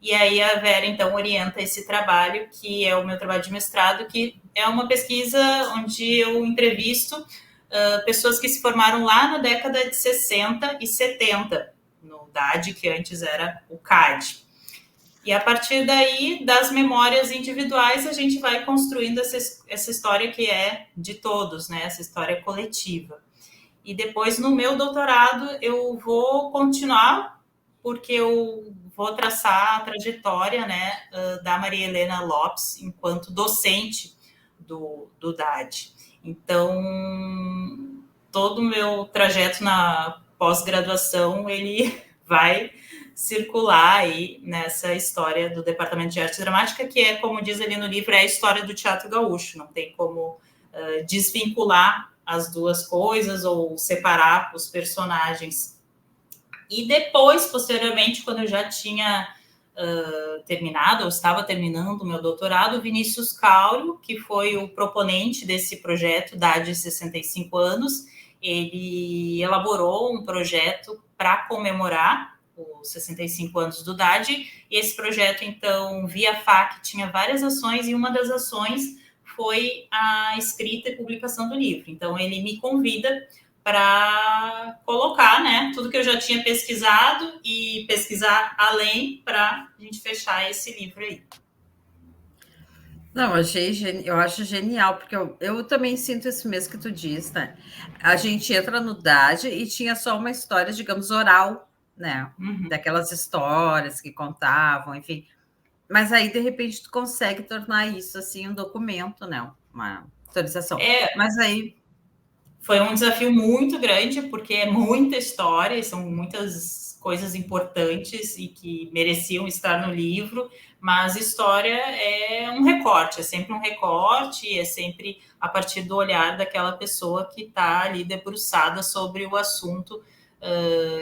E aí a Vera, então, orienta esse trabalho, que é o meu trabalho de mestrado, que é uma pesquisa onde eu entrevisto pessoas que se formaram lá na década de 60 e 70, no DAD, que antes era o CAD. E a partir daí, das memórias individuais, a gente vai construindo essa história que é de todos, né? Essa história coletiva. E depois, no meu doutorado, eu vou continuar, porque eu vou traçar a trajetória, né, da Maria Helena Lopes enquanto docente do DAD. Então, todo o meu trajeto na pós-graduação, ele vai circular aí nessa história do Departamento de Arte Dramática, que é, como diz ali no livro, é a história do teatro gaúcho. Não tem como desvincular as duas coisas ou separar os personagens. E depois, posteriormente, quando eu já tinha terminado, ou estava terminando o meu doutorado, o Vinícius Cauro, que foi o proponente desse projeto DAD 65 anos, ele elaborou um projeto para comemorar os 65 anos do DAD, e esse projeto, então, via FAC, tinha várias ações, e uma das ações foi a escrita e publicação do livro. Então, ele me convida para colocar, né, tudo que eu já tinha pesquisado e pesquisar além para a gente fechar esse livro aí. Não, eu acho genial, porque eu também sinto isso mesmo que tu diz, né? A gente entra no DAD e tinha só uma história, digamos, oral, né? Daquelas histórias que contavam, enfim. Mas aí, de repente, tu consegue tornar isso, assim, um documento, né? Uma autorização. Mas aí... Foi um desafio muito grande, porque é muita história, e são muitas coisas importantes e que mereciam estar no livro, mas história é um recorte, é sempre um recorte, é sempre a partir do olhar daquela pessoa que está ali debruçada sobre o assunto,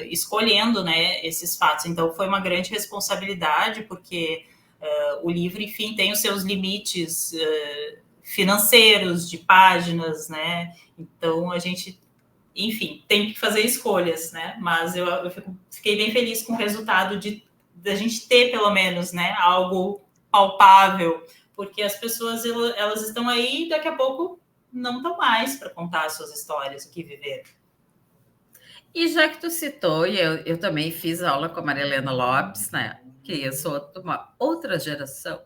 escolhendo, né, esses fatos. Então, foi uma grande responsabilidade, porque o livro, enfim, tem os seus limites financeiros, de páginas, né? Então, a gente, enfim, tem que fazer escolhas, né? Mas eu fiquei bem feliz com o resultado de a gente ter, pelo menos, né, algo palpável, porque as pessoas, elas estão aí e daqui a pouco não estão mais para contar as suas histórias, o que viver. E já que tu citou, e eu também fiz aula com a Maria Helena Lopes, né? Que eu sou de uma outra geração.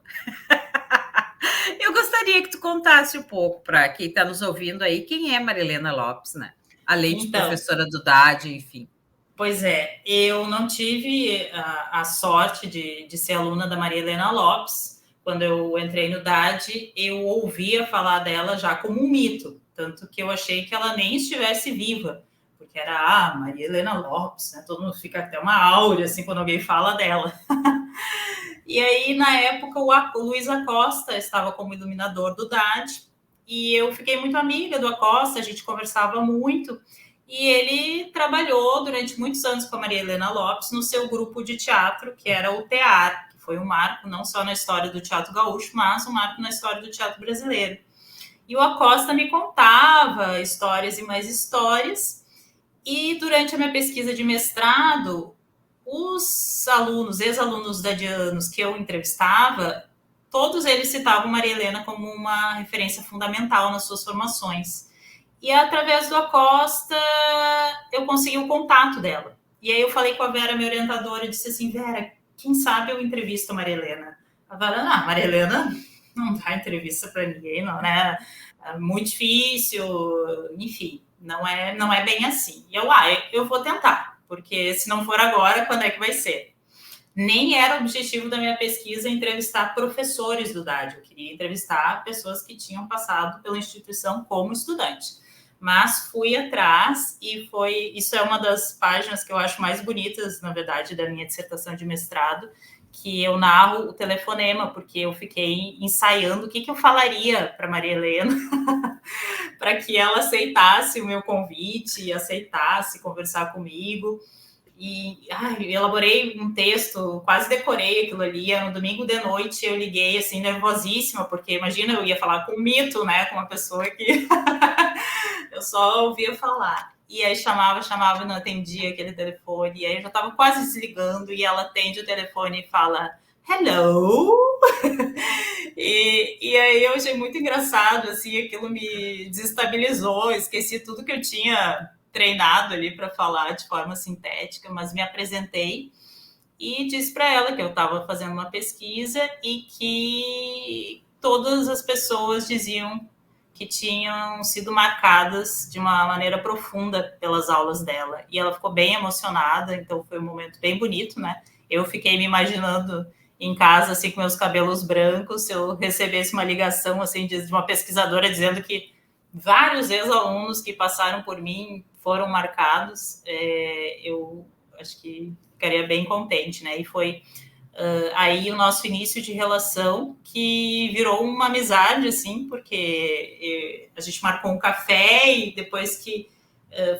Eu gostaria que tu contasse um pouco para quem está nos ouvindo aí, quem é Maria Helena Lopes, né? Além de professora do DAD, enfim. Pois é, eu não tive a sorte de ser aluna da Maria Helena Lopes. Quando eu entrei no DAD, eu ouvia falar dela já como um mito, tanto que eu achei que ela nem estivesse viva, porque era Maria Helena Lopes, né? Todo mundo fica até uma áurea assim quando alguém fala dela. E aí, na época, o Luiz Acosta estava como iluminador do DAD, e eu fiquei muito amiga do Acosta, a gente conversava muito, e ele trabalhou durante muitos anos com a Maria Helena Lopes no seu grupo de teatro, que era o TEAR, que foi um marco não só na história do teatro gaúcho, mas um marco na história do teatro brasileiro. E o Acosta me contava histórias e mais histórias, e durante a minha pesquisa de mestrado, os alunos, ex-alunos dadianos que eu entrevistava, todos eles citavam Maria Helena como uma referência fundamental nas suas formações. E através do Acosta, eu consegui o contato dela. E aí eu falei com a Vera, minha orientadora, e disse assim, Vera, quem sabe eu entrevisto a Maria Helena? A Vera, Maria Helena não dá entrevista para ninguém, não, né? É muito difícil, enfim, não é bem assim. E eu vou tentar. Porque se não for agora, quando é que vai ser? Nem era o objetivo da minha pesquisa entrevistar professores do DAD. Eu queria entrevistar pessoas que tinham passado pela instituição como estudante. Mas fui atrás e isso é uma das páginas que eu acho mais bonitas, na verdade, da minha dissertação de mestrado, que eu narro o telefonema, porque eu fiquei ensaiando o que eu falaria para Maria Helena para que ela aceitasse o meu convite, aceitasse conversar comigo. E elaborei um texto, quase decorei aquilo ali. No domingo de noite eu liguei assim, nervosíssima, porque imagina, eu ia falar com um mito, né? Com uma pessoa que eu só ouvia falar. E aí chamava e não atendia aquele telefone. E aí eu já estava quase desligando e ela atende o telefone e fala, hello? E aí eu achei muito engraçado, assim, aquilo me desestabilizou, esqueci tudo que eu tinha treinado ali para falar de forma sintética, mas me apresentei e disse para ela que eu estava fazendo uma pesquisa e que todas as pessoas diziam que tinham sido marcadas de uma maneira profunda pelas aulas dela. E ela ficou bem emocionada, então foi um momento bem bonito, né? Eu fiquei me imaginando em casa, assim, com meus cabelos brancos, se eu recebesse uma ligação, assim, de uma pesquisadora dizendo que vários ex-alunos que passaram por mim foram marcados, eu acho que ficaria bem contente, né? E foi aí o nosso início de relação, que virou uma amizade, assim, porque a gente marcou um café e depois que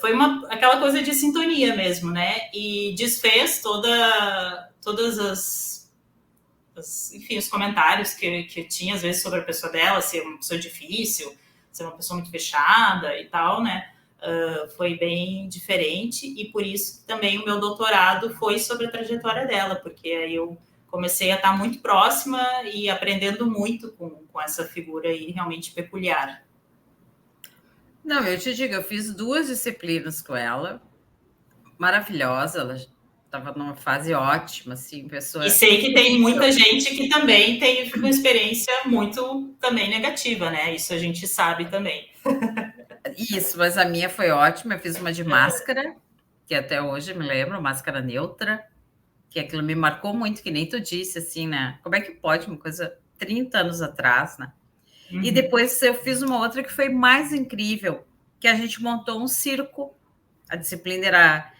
foi aquela coisa de sintonia mesmo, né? E desfez todas enfim, os comentários que eu tinha, às vezes, sobre a pessoa dela, ser uma pessoa difícil, ser uma pessoa muito fechada e tal, né? foi bem diferente, e por isso também o meu doutorado foi sobre a trajetória dela, porque aí eu comecei a estar muito próxima e aprendendo muito com essa figura aí realmente peculiar. Não, eu te digo, eu fiz 2 disciplinas com ela, maravilhosa, ela estava numa fase ótima, assim, pessoa... E sei que tem muita gente que também tem uma experiência muito também negativa, né? Isso a gente sabe também. Isso, mas a minha foi ótima, eu fiz uma de máscara, que até hoje me lembro, máscara neutra, que aquilo me marcou muito, que nem tu disse, assim, né? Como é que pode uma coisa 30 anos atrás, né? E depois eu fiz uma outra que foi mais incrível, que a gente montou um circo. A disciplina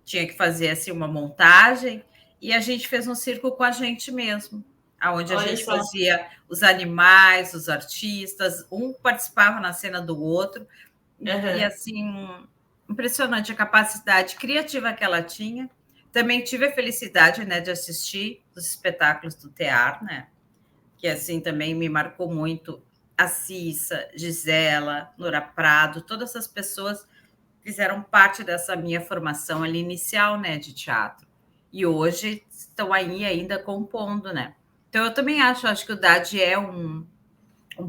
tinha que fazer assim uma montagem, e a gente fez um circo com a gente mesmo, aonde a gente fazia os animais, os artistas, um participava na cena do outro, e assim, impressionante a capacidade criativa que ela tinha. Também tive a felicidade, né, de assistir os espetáculos do teatro, né, que assim também me marcou muito. A Cissa, Gisela, Nora Prado, todas essas pessoas fizeram parte dessa minha formação ali inicial, né, de teatro. E hoje estão aí ainda compondo, né? Então eu também acho que o DAD é um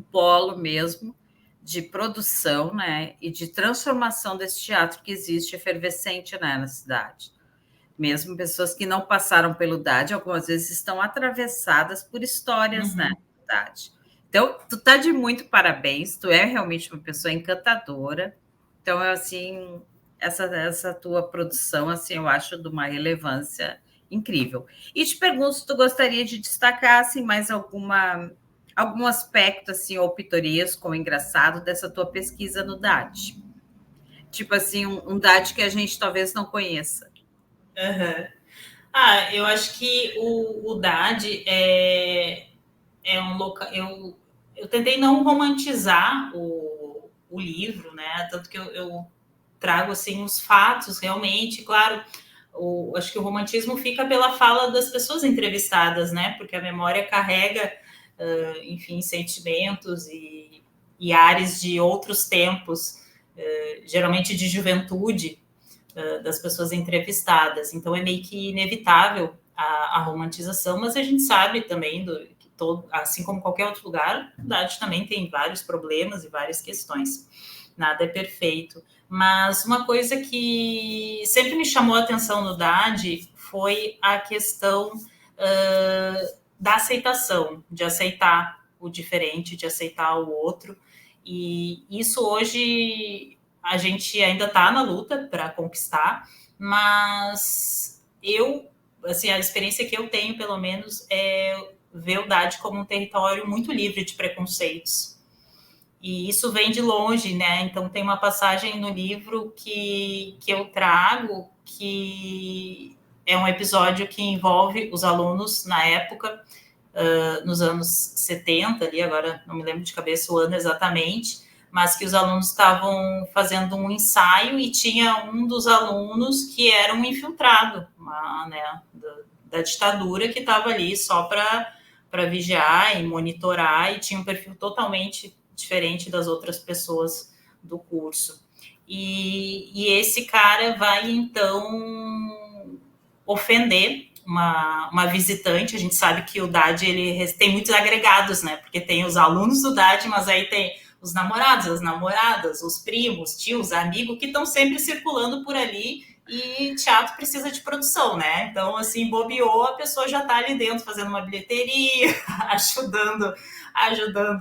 polo mesmo de produção, né, e de transformação desse teatro que existe efervescente, né, na cidade. Mesmo pessoas que não passaram pelo DAD, algumas vezes estão atravessadas por histórias, né, do DAD. Então, tu tá de muito parabéns, tu é realmente uma pessoa encantadora. Então, assim, essa tua produção, assim, eu acho de uma relevância incrível. E te pergunto se tu gostaria de destacar, assim, mais algum aspecto, assim, ou pitoresco ou engraçado dessa tua pesquisa no DAD. Tipo assim, um DAD que a gente talvez não conheça. Eu acho que o DAD é um local... Eu tentei não romantizar o livro, né? Tanto que eu trago assim os fatos realmente, claro. Acho que o romantismo fica pela fala das pessoas entrevistadas, né? Porque a memória carrega, enfim, sentimentos e ares de outros tempos, geralmente de juventude, das pessoas entrevistadas. Então é meio que inevitável a romantização, mas a gente sabe também que assim como qualquer outro lugar, a cidade também tem vários problemas e várias questões. Nada é perfeito. Mas uma coisa que sempre me chamou a atenção no DAD foi a questão da aceitação, de aceitar o diferente, de aceitar o outro. E isso hoje a gente ainda está na luta para conquistar, mas assim, a experiência que eu tenho, pelo menos, é ver o DAD como um território muito livre de preconceitos. E isso vem de longe, né? Então tem uma passagem no livro que eu trago, que é um episódio que envolve os alunos na época, nos anos 70, ali, agora não me lembro de cabeça o ano exatamente, mas que os alunos estavam fazendo um ensaio e tinha um dos alunos que era um infiltrado, né, da ditadura, que estava ali só para vigiar e monitorar, e tinha um perfil totalmente diferente das outras pessoas do curso. E esse cara vai, então, ofender uma visitante. A gente sabe que o DAD ele tem muitos agregados, né? Porque tem os alunos do DAD, mas aí tem os namorados, as namoradas, os primos, tios, amigos, que estão sempre circulando por ali, e teatro precisa de produção, né? Então, assim, bobeou, a pessoa já está ali dentro fazendo uma bilheteria, ajudando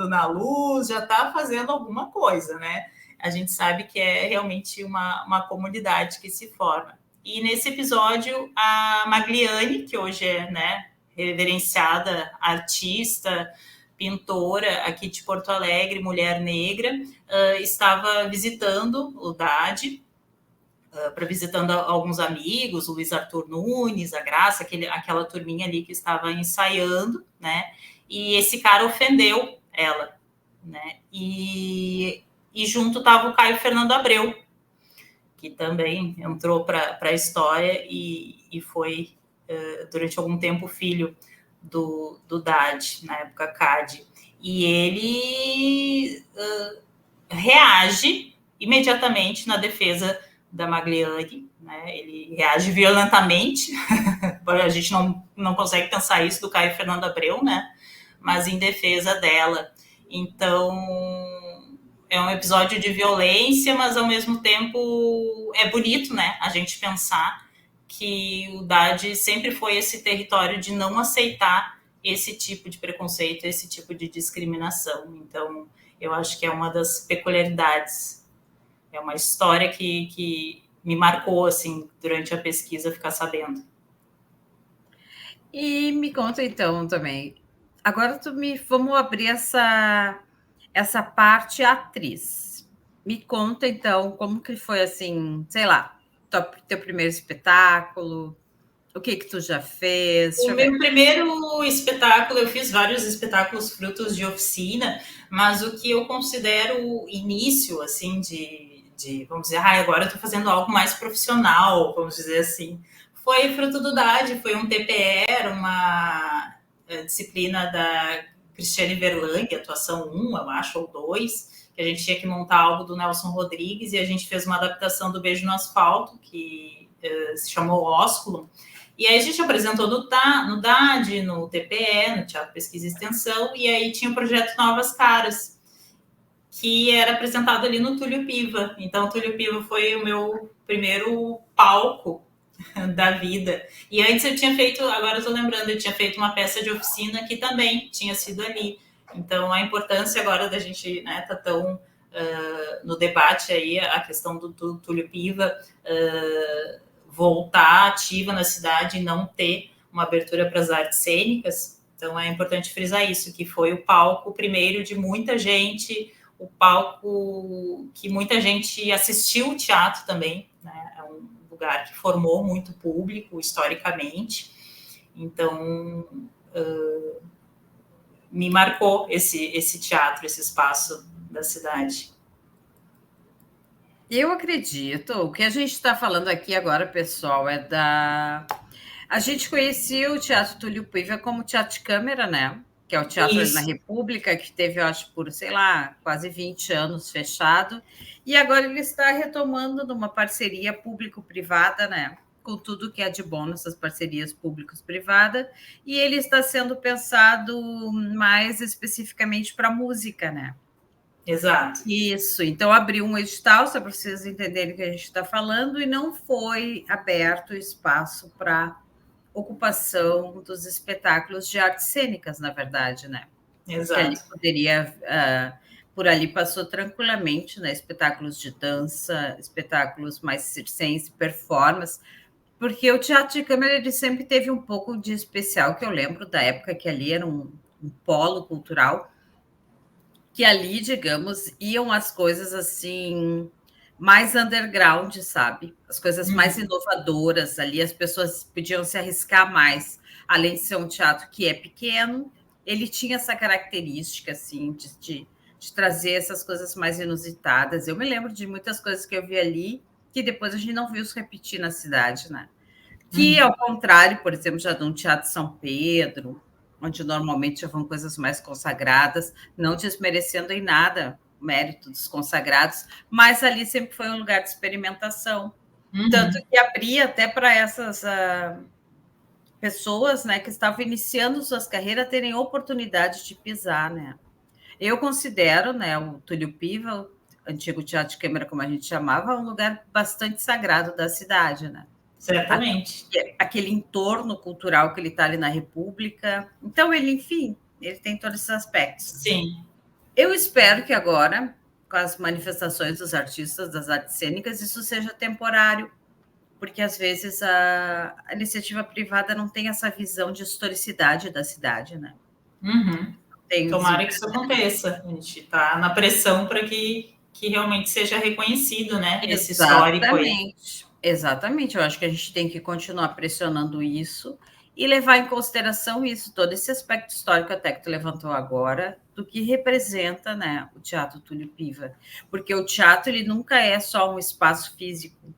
na luz, já está fazendo alguma coisa, né? A gente sabe que é realmente uma comunidade que se forma. E nesse episódio, a Magliane, que hoje é, né, reverenciada artista, pintora aqui de Porto Alegre, mulher negra, estava visitando o DAD, visitando alguns amigos, o Luiz Arthur Nunes, a Graça, aquela turminha ali que estava ensaiando, né? E esse cara ofendeu ela, né? E junto estava o Caio Fernando Abreu, que também entrou para a história e foi, durante algum tempo, filho do DAD, na época CAD. E ele reage imediatamente na defesa da Maglione, né? Ele reage violentamente, a gente não consegue pensar isso do Caio Fernando Abreu, né? Mas em defesa dela. Então, é um episódio de violência, mas ao mesmo tempo é bonito, né? A gente pensar que o Dade sempre foi esse território de não aceitar esse tipo de preconceito, esse tipo de discriminação. Então, eu acho que é uma das peculiaridades. É uma história que me marcou, assim, durante a pesquisa, ficar sabendo. E me conta, então, também. Agora vamos abrir essa parte atriz. Me conta, então, como que foi, assim, sei lá, teu primeiro espetáculo, o que tu já fez? O meu primeiro espetáculo, eu fiz vários espetáculos frutos de oficina, mas o que eu considero início, assim, vamos dizer, agora eu estou fazendo algo mais profissional, vamos dizer assim, foi fruto do DAD, foi um TPE, era uma disciplina da Cristiane Verlang, atuação 1, eu acho, ou 2, que a gente tinha que montar algo do Nelson Rodrigues, e a gente fez uma adaptação do Beijo no Asfalto, que se chamou Ósculo. E aí a gente apresentou no DAD, no TPE, no Teatro Pesquisa e Extensão, e aí tinha o projeto Novas Caras, que era apresentado ali no Túlio Piva. Então, o Túlio Piva foi o meu primeiro palco da vida. E antes eu tinha feito, agora eu tô lembrando, eu tinha feito uma peça de oficina que também tinha sido ali. Então, a importância agora da gente, né, tá tão no debate aí, a questão do Túlio Piva voltar ativa na cidade e não ter uma abertura para as artes cênicas. Então, é importante frisar isso, que foi o palco primeiro de muita gente, o palco que muita gente assistiu o teatro também, né? É um lugar que formou muito público historicamente. Então, me marcou esse teatro, esse espaço da cidade. Eu acredito. O que a gente está falando aqui agora, pessoal, é da... A gente conhecia o Teatro Túlio Piva como teatro de câmara, né? Que é o teatro na República, que teve, eu acho, por, sei lá, quase 20 anos fechado. E agora ele está retomando numa parceria público-privada, né? Com tudo que é de bom nessas parcerias públicos-privadas. E ele está sendo pensado mais especificamente para música, né? Exato. Isso, então abriu um edital, só para vocês entenderem o que a gente está falando, e não foi aberto espaço para ocupação dos espetáculos de artes cênicas, na verdade, né? Exato. Que ali poderia, por ali passou tranquilamente, né? Espetáculos de dança, espetáculos mais circense, performance, porque o teatro de câmara ele sempre teve um pouco de especial, que eu lembro da época que ali era um polo cultural, que ali, digamos, iam as coisas assim mais underground, sabe? As coisas mais inovadoras ali, as pessoas podiam se arriscar mais. Além de ser um teatro que é pequeno, ele tinha essa característica assim de trazer essas coisas mais inusitadas. Eu me lembro de muitas coisas que eu vi ali que depois a gente não viu se repetir na cidade, né? Que, ao contrário, por exemplo, já de um Teatro São Pedro, onde normalmente vão coisas mais consagradas, não desmerecendo em nada o mérito dos consagrados, mas ali sempre foi um lugar de experimentação. Tanto que abria até para essas pessoas, né, que estavam iniciando suas carreiras terem oportunidade de pisar, né? Eu considero, né, o Túlio Piva, o antigo Teatro de Câmara, como a gente chamava, um lugar bastante sagrado da cidade, né? Certamente. Aquele entorno cultural que ele está ali na República. Então, ele, enfim, ele tem todos esses aspectos. Sim. Eu espero que agora, com as manifestações dos artistas das artes cênicas, isso seja temporário, porque às vezes a iniciativa privada não tem essa visão de historicidade da cidade, né? Tomara que isso aconteça. A gente está na pressão para que realmente seja reconhecido, né? Esse histórico aí. Exatamente, eu acho que a gente tem que continuar pressionando isso e levar em consideração isso, todo esse aspecto histórico até que tu levantou agora, do que representa, né, o Teatro Túlio Piva. Porque o teatro ele nunca é só um espaço físico,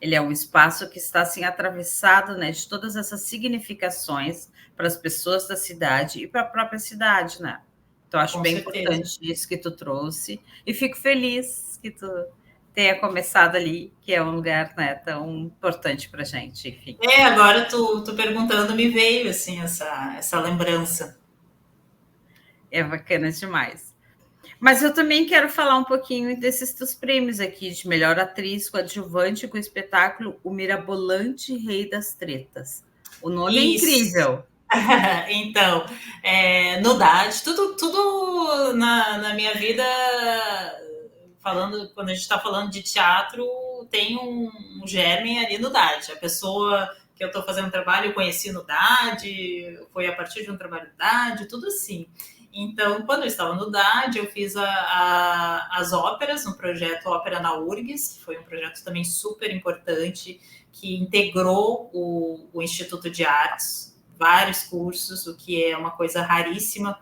ele é um espaço que está assim, atravessado, né, de todas essas significações para as pessoas da cidade e para a própria cidade, né? Então, acho Com bem certeza. importante isso que tu trouxe. E fico feliz que tu tenha começado ali, que é um lugar, né, tão importante para a gente, enfim. Agora tu perguntando, me veio, assim, essa lembrança. É bacana demais. Mas eu também quero falar um pouquinho desses teus prêmios aqui, de melhor atriz coadjuvante com o espetáculo O Mirabolante Rei das Tretas. O nome é incrível. Então, nudade, tudo na minha vida, quando a gente está falando de teatro, tem um germe ali nudade. A pessoa que eu estou fazendo trabalho, eu conheci nudade, foi a partir de um trabalho nudade, tudo assim. Então, quando eu estava no DAD, eu fiz as óperas, no projeto Ópera na URGS, que foi um projeto também super importante, que integrou o Instituto de Artes, vários cursos, o que é uma coisa raríssima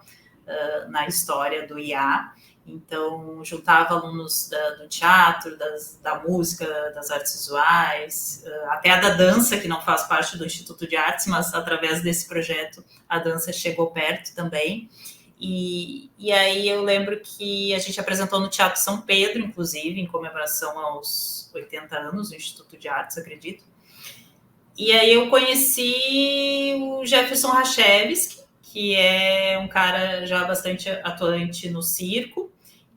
na história do IA. Então, juntava alunos do teatro, da música, das artes visuais, até a da dança, que não faz parte do Instituto de Artes, mas através desse projeto a dança chegou perto também. E aí eu lembro que a gente apresentou no Teatro São Pedro, inclusive, em comemoração aos 80 anos do Instituto de Artes, acredito. E aí eu conheci o Jefferson Rachevski, que é um cara já bastante atuante no circo,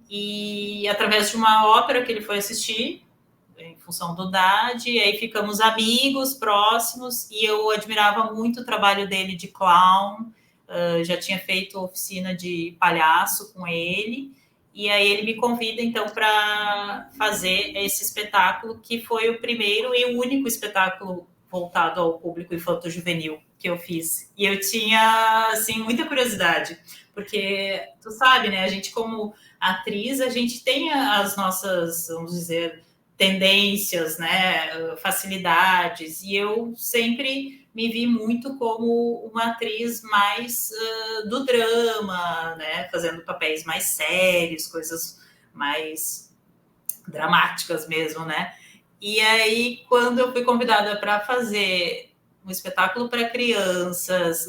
e através de uma ópera que ele foi assistir, em função do DAD, e aí ficamos amigos, próximos, e eu admirava muito o trabalho dele de clown. Já tinha feito oficina de palhaço com ele, e aí ele me convida, então, para fazer esse espetáculo, que foi o primeiro e o único espetáculo voltado ao público infanto-juvenil que eu fiz. E eu tinha, assim, muita curiosidade, porque, tu sabe, né, a gente como atriz, a gente tem as nossas, vamos dizer, tendências, né, facilidades, e eu sempre me vi muito como uma atriz mais do drama, né, fazendo papéis mais sérios, coisas mais dramáticas mesmo, né? E aí, quando eu fui convidada para fazer um espetáculo para crianças,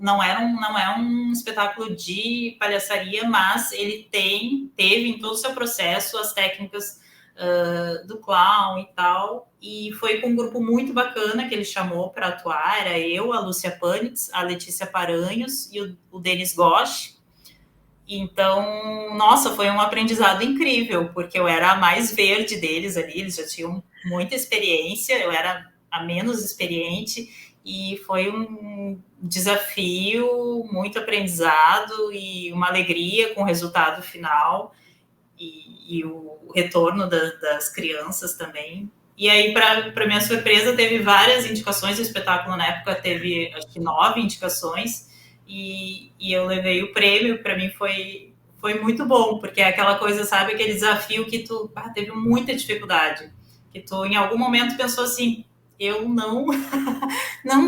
não é um espetáculo de palhaçaria, mas ele teve em todo o seu processo as técnicas do clown e tal, e foi com um grupo muito bacana que ele chamou para atuar. Era eu, a Lúcia Panitz, a Letícia Paranhos e o Denis Gosch. Então, nossa, foi um aprendizado incrível, porque eu era a mais verde deles ali, eles já tinham muita experiência, eu era a menos experiente, e foi um desafio, muito aprendizado e uma alegria com o resultado final. E o retorno das crianças também. E aí, para minha surpresa, teve várias indicações. O espetáculo, na época, teve, acho que 9 indicações, e eu levei o prêmio. Para mim foi muito bom, porque é aquela coisa, sabe, aquele desafio que tu teve muita dificuldade, que tu, em algum momento, pensou assim, eu não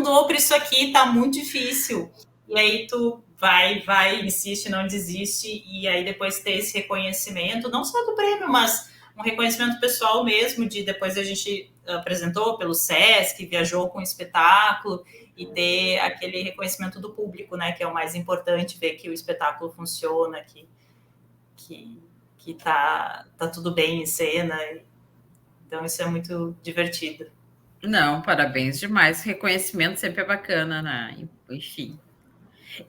dou para isso aqui, tá muito difícil. E aí tu vai, insiste, não desiste, e aí depois ter esse reconhecimento, não só do prêmio, mas um reconhecimento pessoal mesmo, de depois a gente apresentou pelo SESC, viajou com o espetáculo, e ter aquele reconhecimento do público, né, que é o mais importante, ver que o espetáculo funciona, que tá tudo bem em cena. Então isso é muito divertido. Não, parabéns demais. Reconhecimento sempre é bacana, né? Enfim.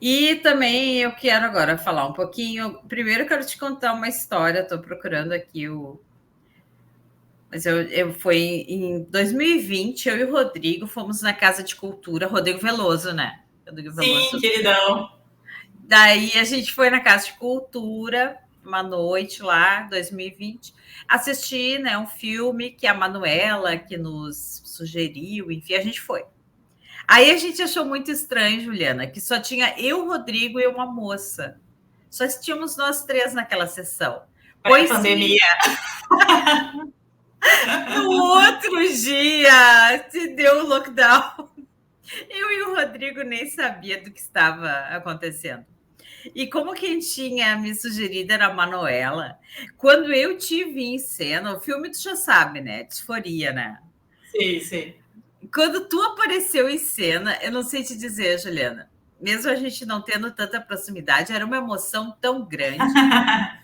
E também eu quero agora falar um pouquinho. Primeiro eu quero te contar uma história. Estou procurando aqui Mas eu fui em 2020, eu e o Rodrigo fomos na Casa de Cultura, Rodrigo Veloso, né? Rodrigo Veloso. Sim, queridão. Daí a gente foi na Casa de Cultura, uma noite lá, 2020, assistir, né, um filme que a Manuela que nos sugeriu, enfim, a gente foi. Aí a gente achou muito estranho, Juliana, que só tinha eu, Rodrigo e uma moça. Só tínhamos nós três naquela sessão. Pois pandemia. No outro dia, se deu o lockdown. Eu e o Rodrigo nem sabia do que estava acontecendo. E como quem tinha me sugerido era a Manuela, quando eu te vi em cena, o filme tu já sabe, né? Disforia, né? Sim, sim. Quando tu apareceu em cena, eu não sei te dizer, Juliana, mesmo a gente não tendo tanta proximidade, era uma emoção tão grande.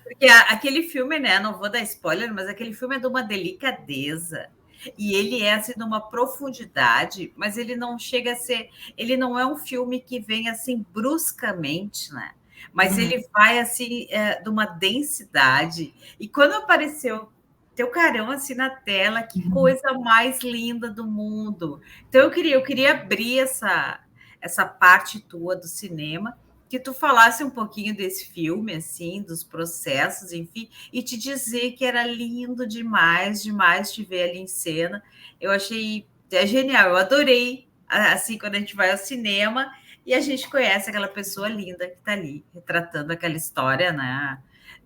Porque aquele filme, né? Não vou dar spoiler, mas aquele filme é de uma delicadeza. E ele é assim, de uma profundidade, mas ele não chega a ser. Ele não é um filme que vem assim bruscamente, né? Mas ele vai assim, de uma densidade. E quando apareceu teu carão assim na tela, que coisa mais linda do mundo. Então eu queria abrir essa parte tua do cinema, que tu falasse um pouquinho desse filme, assim, dos processos, enfim, e te dizer que era lindo demais, demais te ver ali em cena. Eu achei genial, eu adorei, assim, quando a gente vai ao cinema e a gente conhece aquela pessoa linda que está ali, retratando aquela história, né,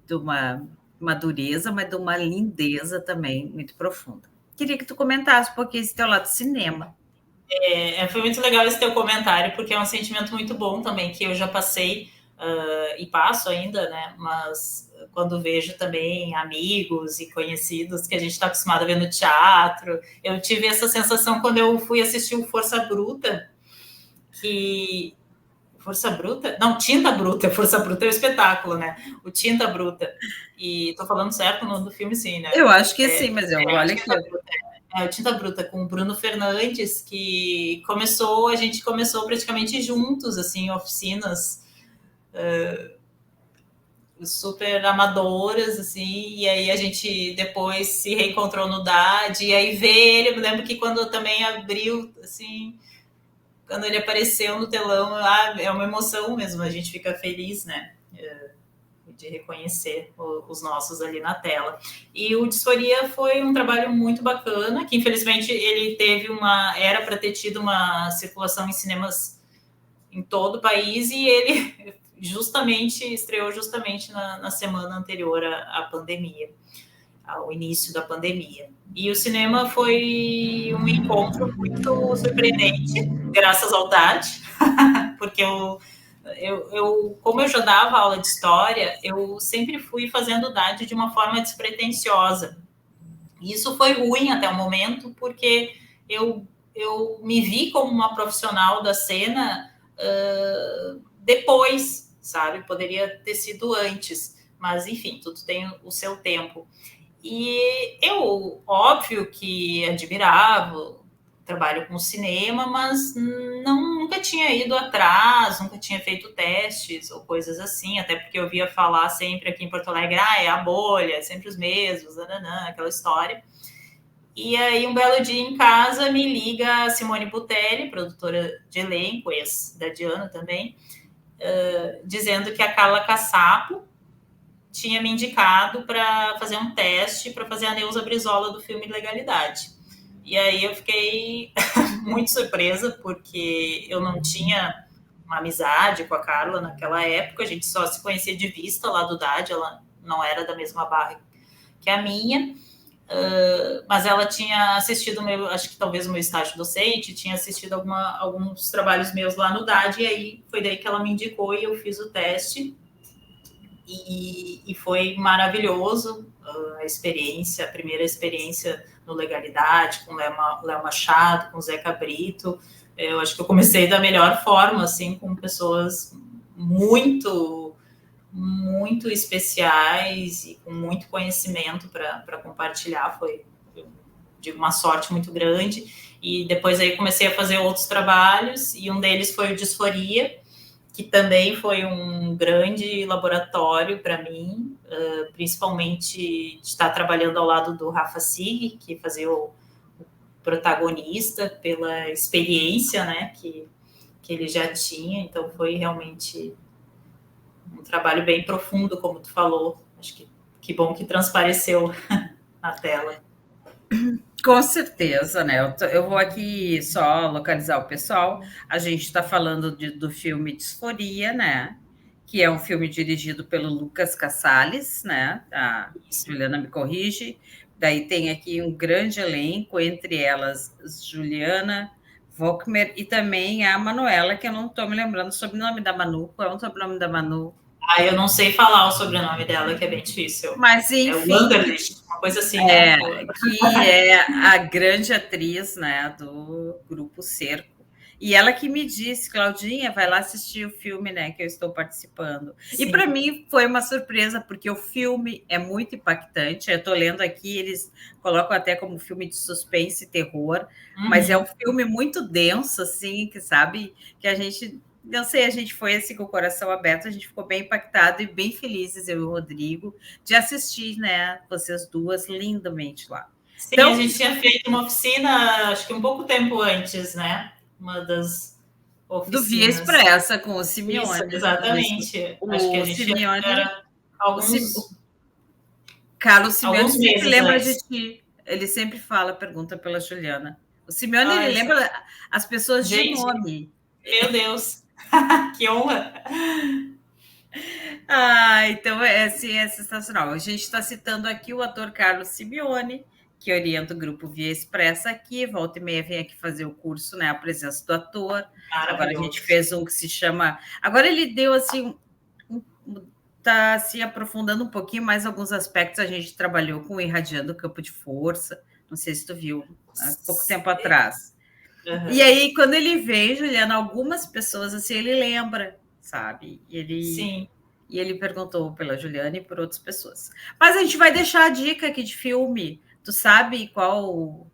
de uma dureza, mas de uma lindeza também muito profunda. Queria que tu comentasse um pouquinho esse teu lado de cinema. Foi muito legal esse teu comentário, porque é um sentimento muito bom também, que eu já passei e passo ainda, né? Mas quando vejo também amigos e conhecidos que a gente está acostumado a ver no teatro, eu tive essa sensação quando eu fui assistir o Força Bruta, que... Força Bruta? Não, Tinta Bruta. Força Bruta é o espetáculo, né? O Tinta Bruta. E tô falando certo o nome do filme, sim, né? Eu acho que sim, mas olha que... o Tinta Bruta, com o Bruno Fernandes, que a gente começou praticamente juntos, assim, oficinas super amadoras, assim, e aí a gente depois se reencontrou no DAD, e aí ver ele, eu me lembro que quando também abriu, assim, quando ele apareceu no telão, é uma emoção mesmo, a gente fica feliz, né, de reconhecer os nossos ali na tela. E o Disforia foi um trabalho muito bacana, que infelizmente ele era para ter tido uma circulação em cinemas em todo o país, e ele estreou justamente na semana anterior à pandemia, ao início da pandemia. E o cinema foi um encontro muito surpreendente, graças ao DAD, porque como eu já dava aula de história, eu sempre fui fazendo DAD de uma forma despretensiosa. E isso foi ruim até o momento, porque eu me vi como uma profissional da cena depois, sabe? Poderia ter sido antes, mas enfim, tudo tem o seu tempo. E eu, óbvio que admirava o trabalho com cinema, mas nunca tinha ido atrás, nunca tinha feito testes ou coisas assim, até porque eu via falar sempre aqui em Porto Alegre, é a bolha, é sempre os mesmos, aquela história. E aí, um belo dia em casa, me liga a Simone Butelli, produtora de elenco, ex da Diana também, dizendo que a Carla Cassapo tinha me indicado para fazer um teste para fazer a Neuza Brizola do filme Legalidade. E aí eu fiquei muito surpresa, porque eu não tinha uma amizade com a Carla naquela época, a gente só se conhecia de vista lá do DAD, ela não era da mesma barra que a minha, mas ela tinha assistido acho que talvez o meu estágio docente, tinha assistido alguns trabalhos meus lá no DAD, e aí foi daí que ela me indicou e eu fiz o teste. E foi maravilhoso a primeira experiência no Legalidade, com Léo Machado, com Zeca Brito. Eu acho que eu comecei da melhor forma, assim, com pessoas muito, muito especiais e com muito conhecimento para compartilhar. Foi, eu digo, uma sorte muito grande. E depois aí comecei a fazer outros trabalhos, e um deles foi o Disforia, que também foi um grande laboratório para mim, principalmente de estar trabalhando ao lado do Rafa Sig, que fazia o protagonista, pela experiência, né, que ele já tinha. Então foi realmente um trabalho bem profundo, como tu falou. Acho que bom que transpareceu na tela. Com certeza, né? Eu vou aqui só localizar o pessoal. A gente está falando do filme Disforia, né? Que é um filme dirigido pelo Lucas Casales, né? A Juliana me corrige. Daí tem aqui um grande elenco, entre elas Juliana Volkmer e também a Manuela, que eu não estou me lembrando o sobrenome da Manu. Qual é o sobrenome da Manu? Eu não sei falar o sobrenome dela, que é bem difícil. Mas, enfim... É o Wanderlich, uma coisa assim, né? Que é a grande atriz, né, do Grupo Cerco. E ela que me disse, Claudinha, vai lá assistir o filme, né, que eu estou participando. Sim. E para mim foi uma surpresa, porque o filme é muito impactante. Eu estou lendo aqui, eles colocam até como filme de suspense e terror, mas é um filme muito denso, assim, que sabe, que a gente, não sei, a gente foi assim com o coração aberto, a gente ficou bem impactado e bem felizes, eu e o Rodrigo, de assistir, né, vocês duas lindamente lá. Sim, então, a gente tinha feito uma oficina, acho que um pouco tempo antes, né? Uma das oficinas. Do Via Expressa, com o Simeone. Isso, exatamente. Acho que a gente Simeone, alguns... Carlos Simeone sempre lembra antes. De ti. Ele sempre pergunta pela Juliana. O Simeone, ele lembra as pessoas de nome. Meu Deus, que honra! Então, é sensacional. A gente está citando aqui o ator Carlos Simeone, que orienta o grupo Via Expressa aqui, volta e meia vem aqui fazer o curso, né, a presença do ator. Agora a gente fez um que se chama... Agora ele deu, assim, está se aprofundando um pouquinho mais alguns aspectos. A gente trabalhou com o Irradiando o Campo de Força, não sei se tu viu, há pouco tempo atrás. Uhum. E aí, quando ele vem, Juliana, algumas pessoas, assim, ele lembra, sabe? Sim. E ele perguntou pela Juliana e por outras pessoas. Mas a gente vai deixar a dica aqui de filme. Tu sabe qual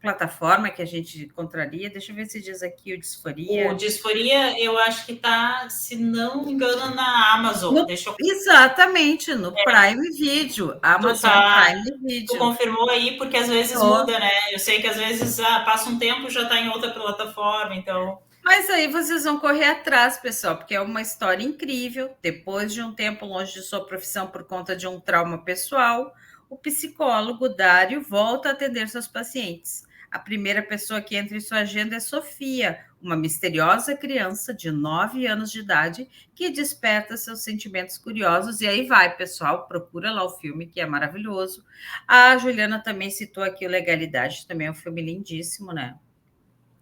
plataforma que a gente encontraria? Deixa eu ver se diz aqui o Disforia. O Disforia, eu acho que está, se não me engano, na Amazon. Exatamente, no Prime Video. Amazon Prime Video. Tu confirmou aí, porque às vezes muda, né? Eu sei que às vezes passa um tempo e já está em outra plataforma, então... Mas aí vocês vão correr atrás, pessoal, porque é uma história incrível. Depois de um tempo longe de sua profissão por conta de um trauma pessoal, o psicólogo Dário volta a atender seus pacientes. A primeira pessoa que entra em sua agenda é Sofia, uma misteriosa criança de 9 anos de idade que desperta seus sentimentos curiosos. E aí vai, pessoal, procura lá o filme, que é maravilhoso. A Juliana também citou aqui o Legalidade, também é um filme lindíssimo, né?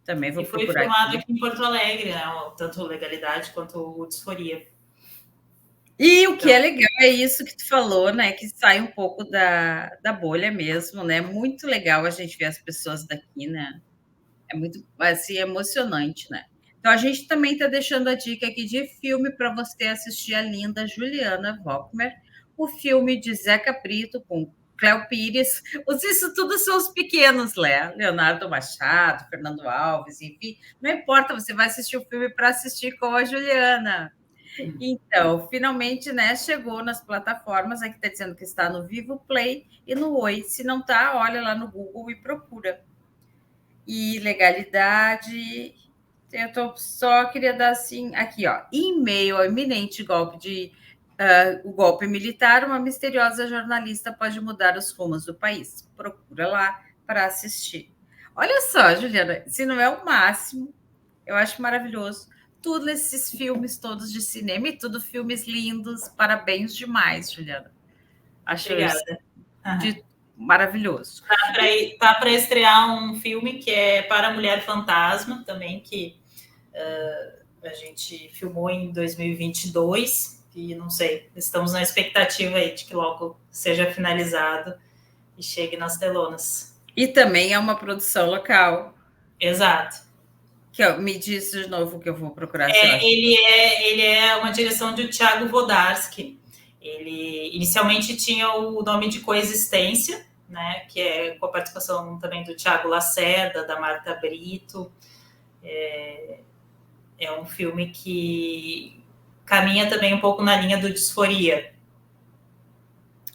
Também vou procurar. E foi filmado aqui em Porto Alegre, né? Tanto Legalidade quanto o Disforia. E o que é legal é isso que tu falou, né? Que sai um pouco da bolha mesmo, né? Muito legal a gente ver as pessoas daqui, né? É muito, assim, emocionante, né? Então, a gente também está deixando a dica aqui de filme para você assistir a linda Juliana Volkmer, o filme de Zeca Brito com Cléo Pires. Isso tudo são os pequenos, né? Leonardo Machado, Fernando Alves, enfim. Não importa, você vai assistir o filme para assistir com a Juliana. Então, finalmente, né, chegou nas plataformas. Aqui está dizendo que está no Vivo Play e no Oi. Se não está, olha lá no Google e procura. E Legalidade, eu só queria dar assim, aqui, ó, em meio ao iminente golpe o golpe militar, uma misteriosa jornalista pode mudar os rumos do país. Procura lá para assistir. Olha só, Juliana, se não é o máximo, eu acho maravilhoso. Tudo esses filmes todos de cinema e tudo filmes lindos. Parabéns demais, Juliana. Acho Obrigada. Maravilhoso. Tá para estrear um filme que é Para a Mulher Fantasma, também, que a gente filmou em 2022, e não sei, estamos na expectativa aí de que logo seja finalizado e chegue nas telonas. E também é uma produção local. Exato. Que me diz de novo que eu vou procurar. Ele é uma direção de Thiago Wodarski. Ele inicialmente tinha o nome de Coexistência, né, que é com a participação também do Thiago Lacerda, da Marta Brito. É um filme que caminha também um pouco na linha do Disforia.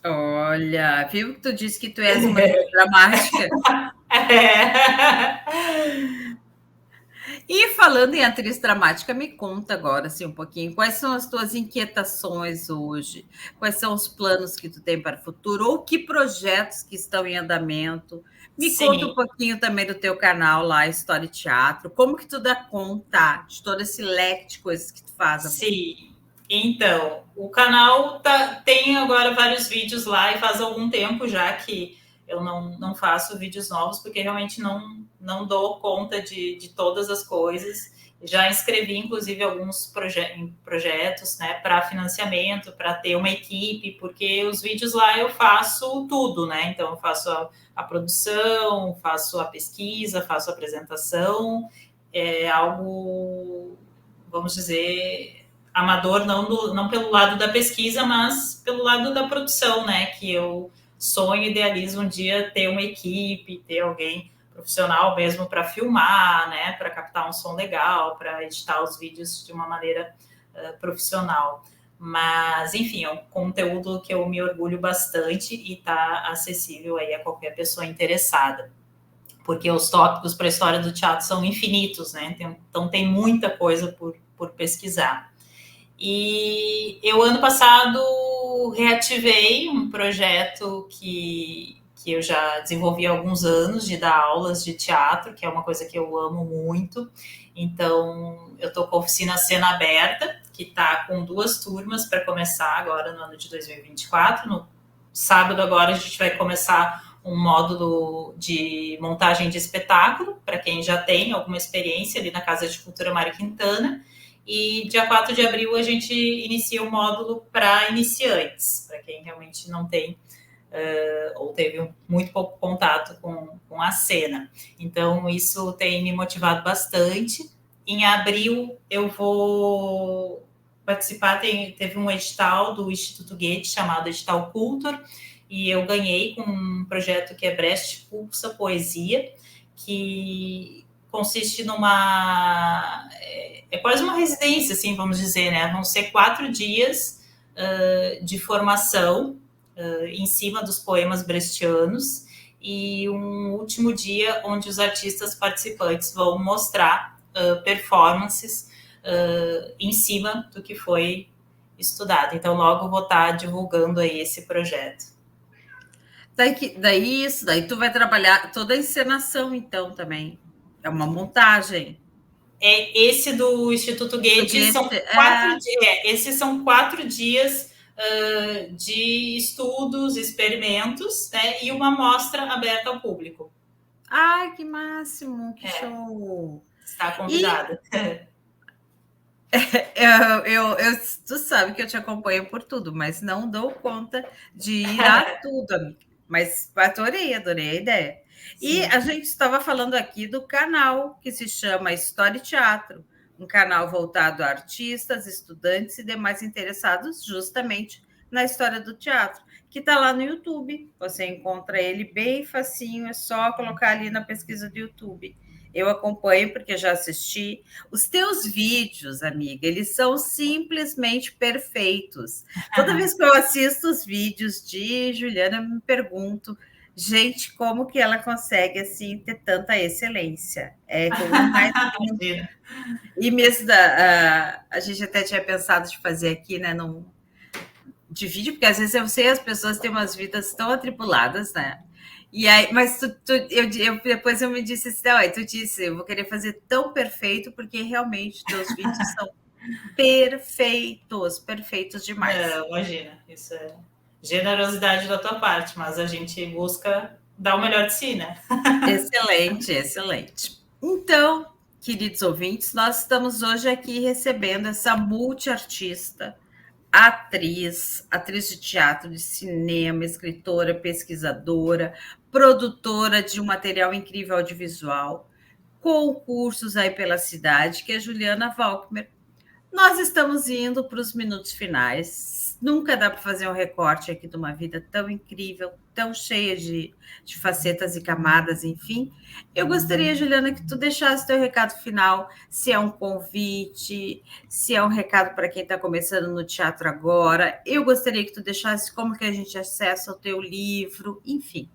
Olha, viu que tu disse que tu és uma dramática? E falando em atriz dramática, me conta agora assim, um pouquinho, quais são as tuas inquietações hoje? Quais são os planos que tu tem para o futuro? Ou que projetos que estão em andamento? Me conta um pouquinho também do teu canal lá, História e Teatro. Como que tu dá conta de todo esse leque de coisas que tu faz? Sim, então, o canal tem agora vários vídeos lá e faz algum tempo já que eu não faço vídeos novos, porque realmente não dou conta de todas as coisas. Já inscrevi, inclusive, alguns projetos, né, para financiamento, para ter uma equipe, porque os vídeos lá eu faço tudo, né? Então, eu faço a produção, faço a pesquisa, faço a apresentação é algo, vamos dizer, amador, não pelo lado da pesquisa, mas pelo lado da produção, né? Que eu sonho e idealizo um dia ter uma equipe, ter alguém profissional mesmo para filmar, né? Para captar um som legal, para editar os vídeos de uma maneira profissional. Mas, enfim, é um conteúdo que eu me orgulho bastante e está acessível aí a qualquer pessoa interessada. Porque os tópicos para a história do teatro são infinitos, né? Então tem muita coisa por pesquisar. E eu, ano passado, reativei um projeto que eu já desenvolvi há alguns anos, de dar aulas de teatro, que é uma coisa que eu amo muito. Então, eu estou com a oficina Cena Aberta, que está com 2 turmas para começar agora no ano de 2024. No sábado agora a gente vai começar um módulo de montagem de espetáculo, para quem já tem alguma experiência ali na Casa de Cultura Mário Quintana. E dia 4 de abril a gente inicia um módulo para iniciantes, para quem realmente não tem ou teve muito pouco contato com a cena. Então, isso tem me motivado bastante. Em abril, eu vou participar, teve um edital do Instituto Goethe, chamado Edital Cultor, e eu ganhei com um projeto que é Brecht Pulsa Poesia, que consiste numa... É quase uma residência, assim, vamos dizer, né? Vão ser 4 dias de formação em cima dos poemas brechtianos e um último dia onde os artistas participantes vão mostrar performances em cima do que foi estudado. Então, logo vou estar divulgando aí esse projeto. Daí tu vai trabalhar toda a encenação, então, também. É uma montagem. Esse do Instituto Goethe são 4 dias. Esses são 4 dias de estudos, experimentos, né? E uma mostra aberta ao público. Ai, que máximo, que show! Está convidada. Tu sabe que eu te acompanho por tudo, mas não dou conta de ir a tudo, amiga. Mas adorei a ideia. Sim. E a gente estava falando aqui do canal que se chama História e Teatro, um canal voltado a artistas, estudantes e demais interessados justamente na história do teatro, que está lá no YouTube. Você encontra ele bem facinho, é só colocar ali na pesquisa do YouTube. Eu acompanho porque já assisti. Os teus vídeos, amiga, eles são simplesmente perfeitos. Toda vez que eu assisto os vídeos de Juliana, eu me pergunto, gente, como que ela consegue assim ter tanta excelência? É como mais e mesmo a gente até tinha pensado de fazer aqui, né, de vídeo, porque às vezes eu sei as pessoas têm umas vidas tão atribuladas, né? E aí, mas depois eu me disse assim, tu disse, eu vou querer fazer tão perfeito, porque realmente teus vídeos são perfeitos demais. Imagina, isso é generosidade da tua parte, mas a gente busca dar o melhor de si, né? Excelente. Então, queridos ouvintes, nós estamos hoje aqui recebendo essa multiartista, atriz de teatro, de cinema, escritora, pesquisadora, produtora de um material incrível audiovisual, concursos aí pela cidade, que é Juliana Valkmer. Nós estamos indo para os minutos finais. Nunca dá para fazer um recorte aqui de uma vida tão incrível, tão cheia de facetas e camadas, enfim. Eu gostaria, Juliana, que tu deixasse teu recado final, se é um convite, se é um recado para quem está começando no teatro agora. Eu gostaria que tu deixasse como que a gente acessa o teu livro, enfim.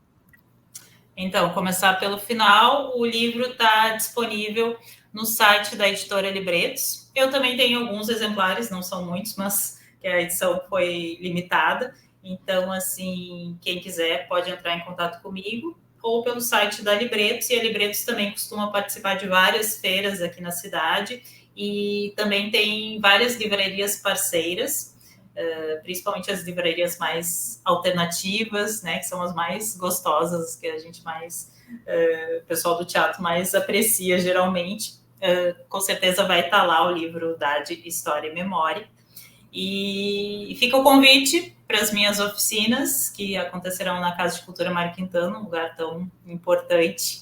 Então, começar pelo final, o livro está disponível no site da editora Libretos. Eu também tenho alguns exemplares, não são muitos, mas que a edição foi limitada. Então, assim, quem quiser pode entrar em contato comigo ou pelo site da Libretos. E a Libretos também costuma participar de várias feiras aqui na cidade e também tem várias livrarias parceiras, principalmente as livrarias mais alternativas, né, que são as mais gostosas, que a gente mais, o pessoal do teatro mais aprecia geralmente. Com certeza vai estar lá o livro Dade, História e Memória. E fica o convite para as minhas oficinas, que acontecerão na Casa de Cultura Mário Quintana, um lugar tão importante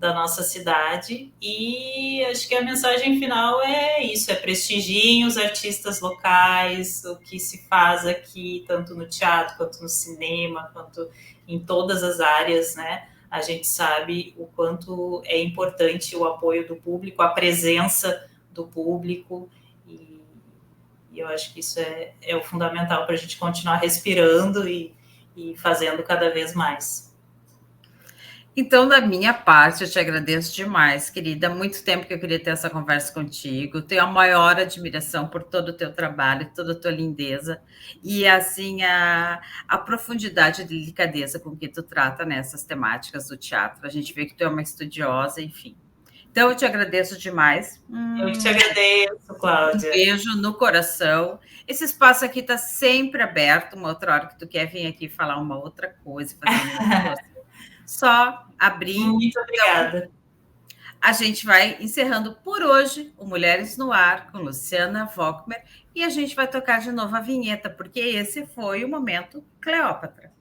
da nossa cidade, e acho que a mensagem final é isso, é prestigiem os artistas locais, o que se faz aqui, tanto no teatro, quanto no cinema, quanto em todas as áreas, né? A gente sabe o quanto é importante o apoio do público, a presença do público, e eu acho que isso é o fundamental para a gente continuar respirando e fazendo cada vez mais. Então, da minha parte, eu te agradeço demais, querida. Há muito tempo que eu queria ter essa conversa contigo. Tenho a maior admiração por todo o teu trabalho, toda a tua lindeza e, assim, a profundidade e delicadeza com que tu trata nessas temáticas do teatro. A gente vê que tu é uma estudiosa, enfim. Então, eu te agradeço demais. Eu que te agradeço, Cláudia. Um beijo no coração. Esse espaço aqui está sempre aberto. Uma outra hora que tu quer vir aqui falar uma outra coisa, fazer uma coisa. Só abrir. Muito obrigada. Então, a gente vai encerrando por hoje o Mulheres no Ar com Luciana Volkmer e a gente vai tocar de novo a vinheta, porque esse foi o momento Cleópatra.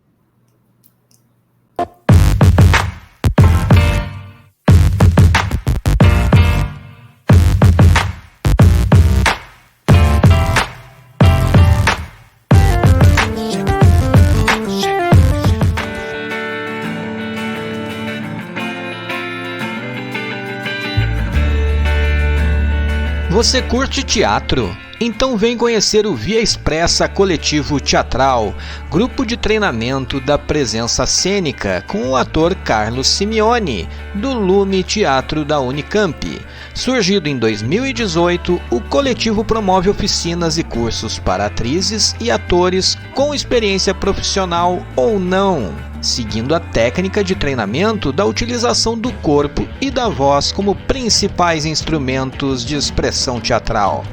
Você curte teatro? Então vem conhecer o Via Expressa Coletivo Teatral, grupo de treinamento da presença cênica com o ator Carlos Simeone, do Lume Teatro da Unicamp. Surgido em 2018, o coletivo promove oficinas e cursos para atrizes e atores com experiência profissional ou não, seguindo a técnica de treinamento da utilização do corpo e da voz como principais instrumentos de expressão teatral.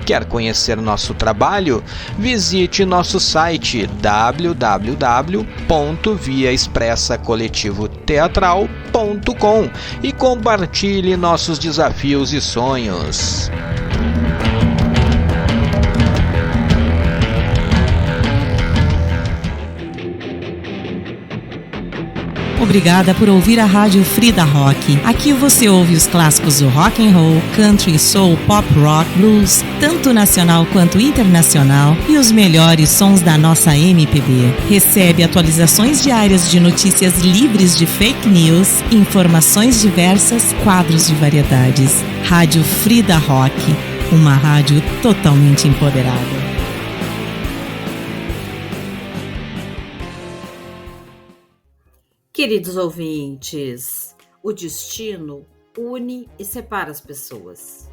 Quer conhecer nosso trabalho? Visite nosso site www.viaexpressacoletivoteatral.com e compartilhe nossos desafios e sonhos. Obrigada por ouvir a Rádio Frida Rock. Aqui você ouve os clássicos do rock and roll, country, soul, pop rock, blues, tanto nacional quanto internacional, e os melhores sons da nossa MPB. Recebe atualizações diárias de notícias livres de fake news, informações diversas, quadros de variedades. Rádio Frida Rock, uma rádio totalmente empoderada. Queridos ouvintes, o destino une e separa as pessoas.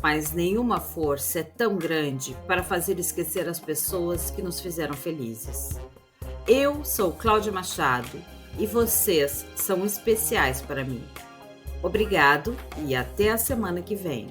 Mas nenhuma força é tão grande para fazer esquecer as pessoas que nos fizeram felizes. Eu sou Cláudia Machado e vocês são especiais para mim. Obrigado e até a semana que vem.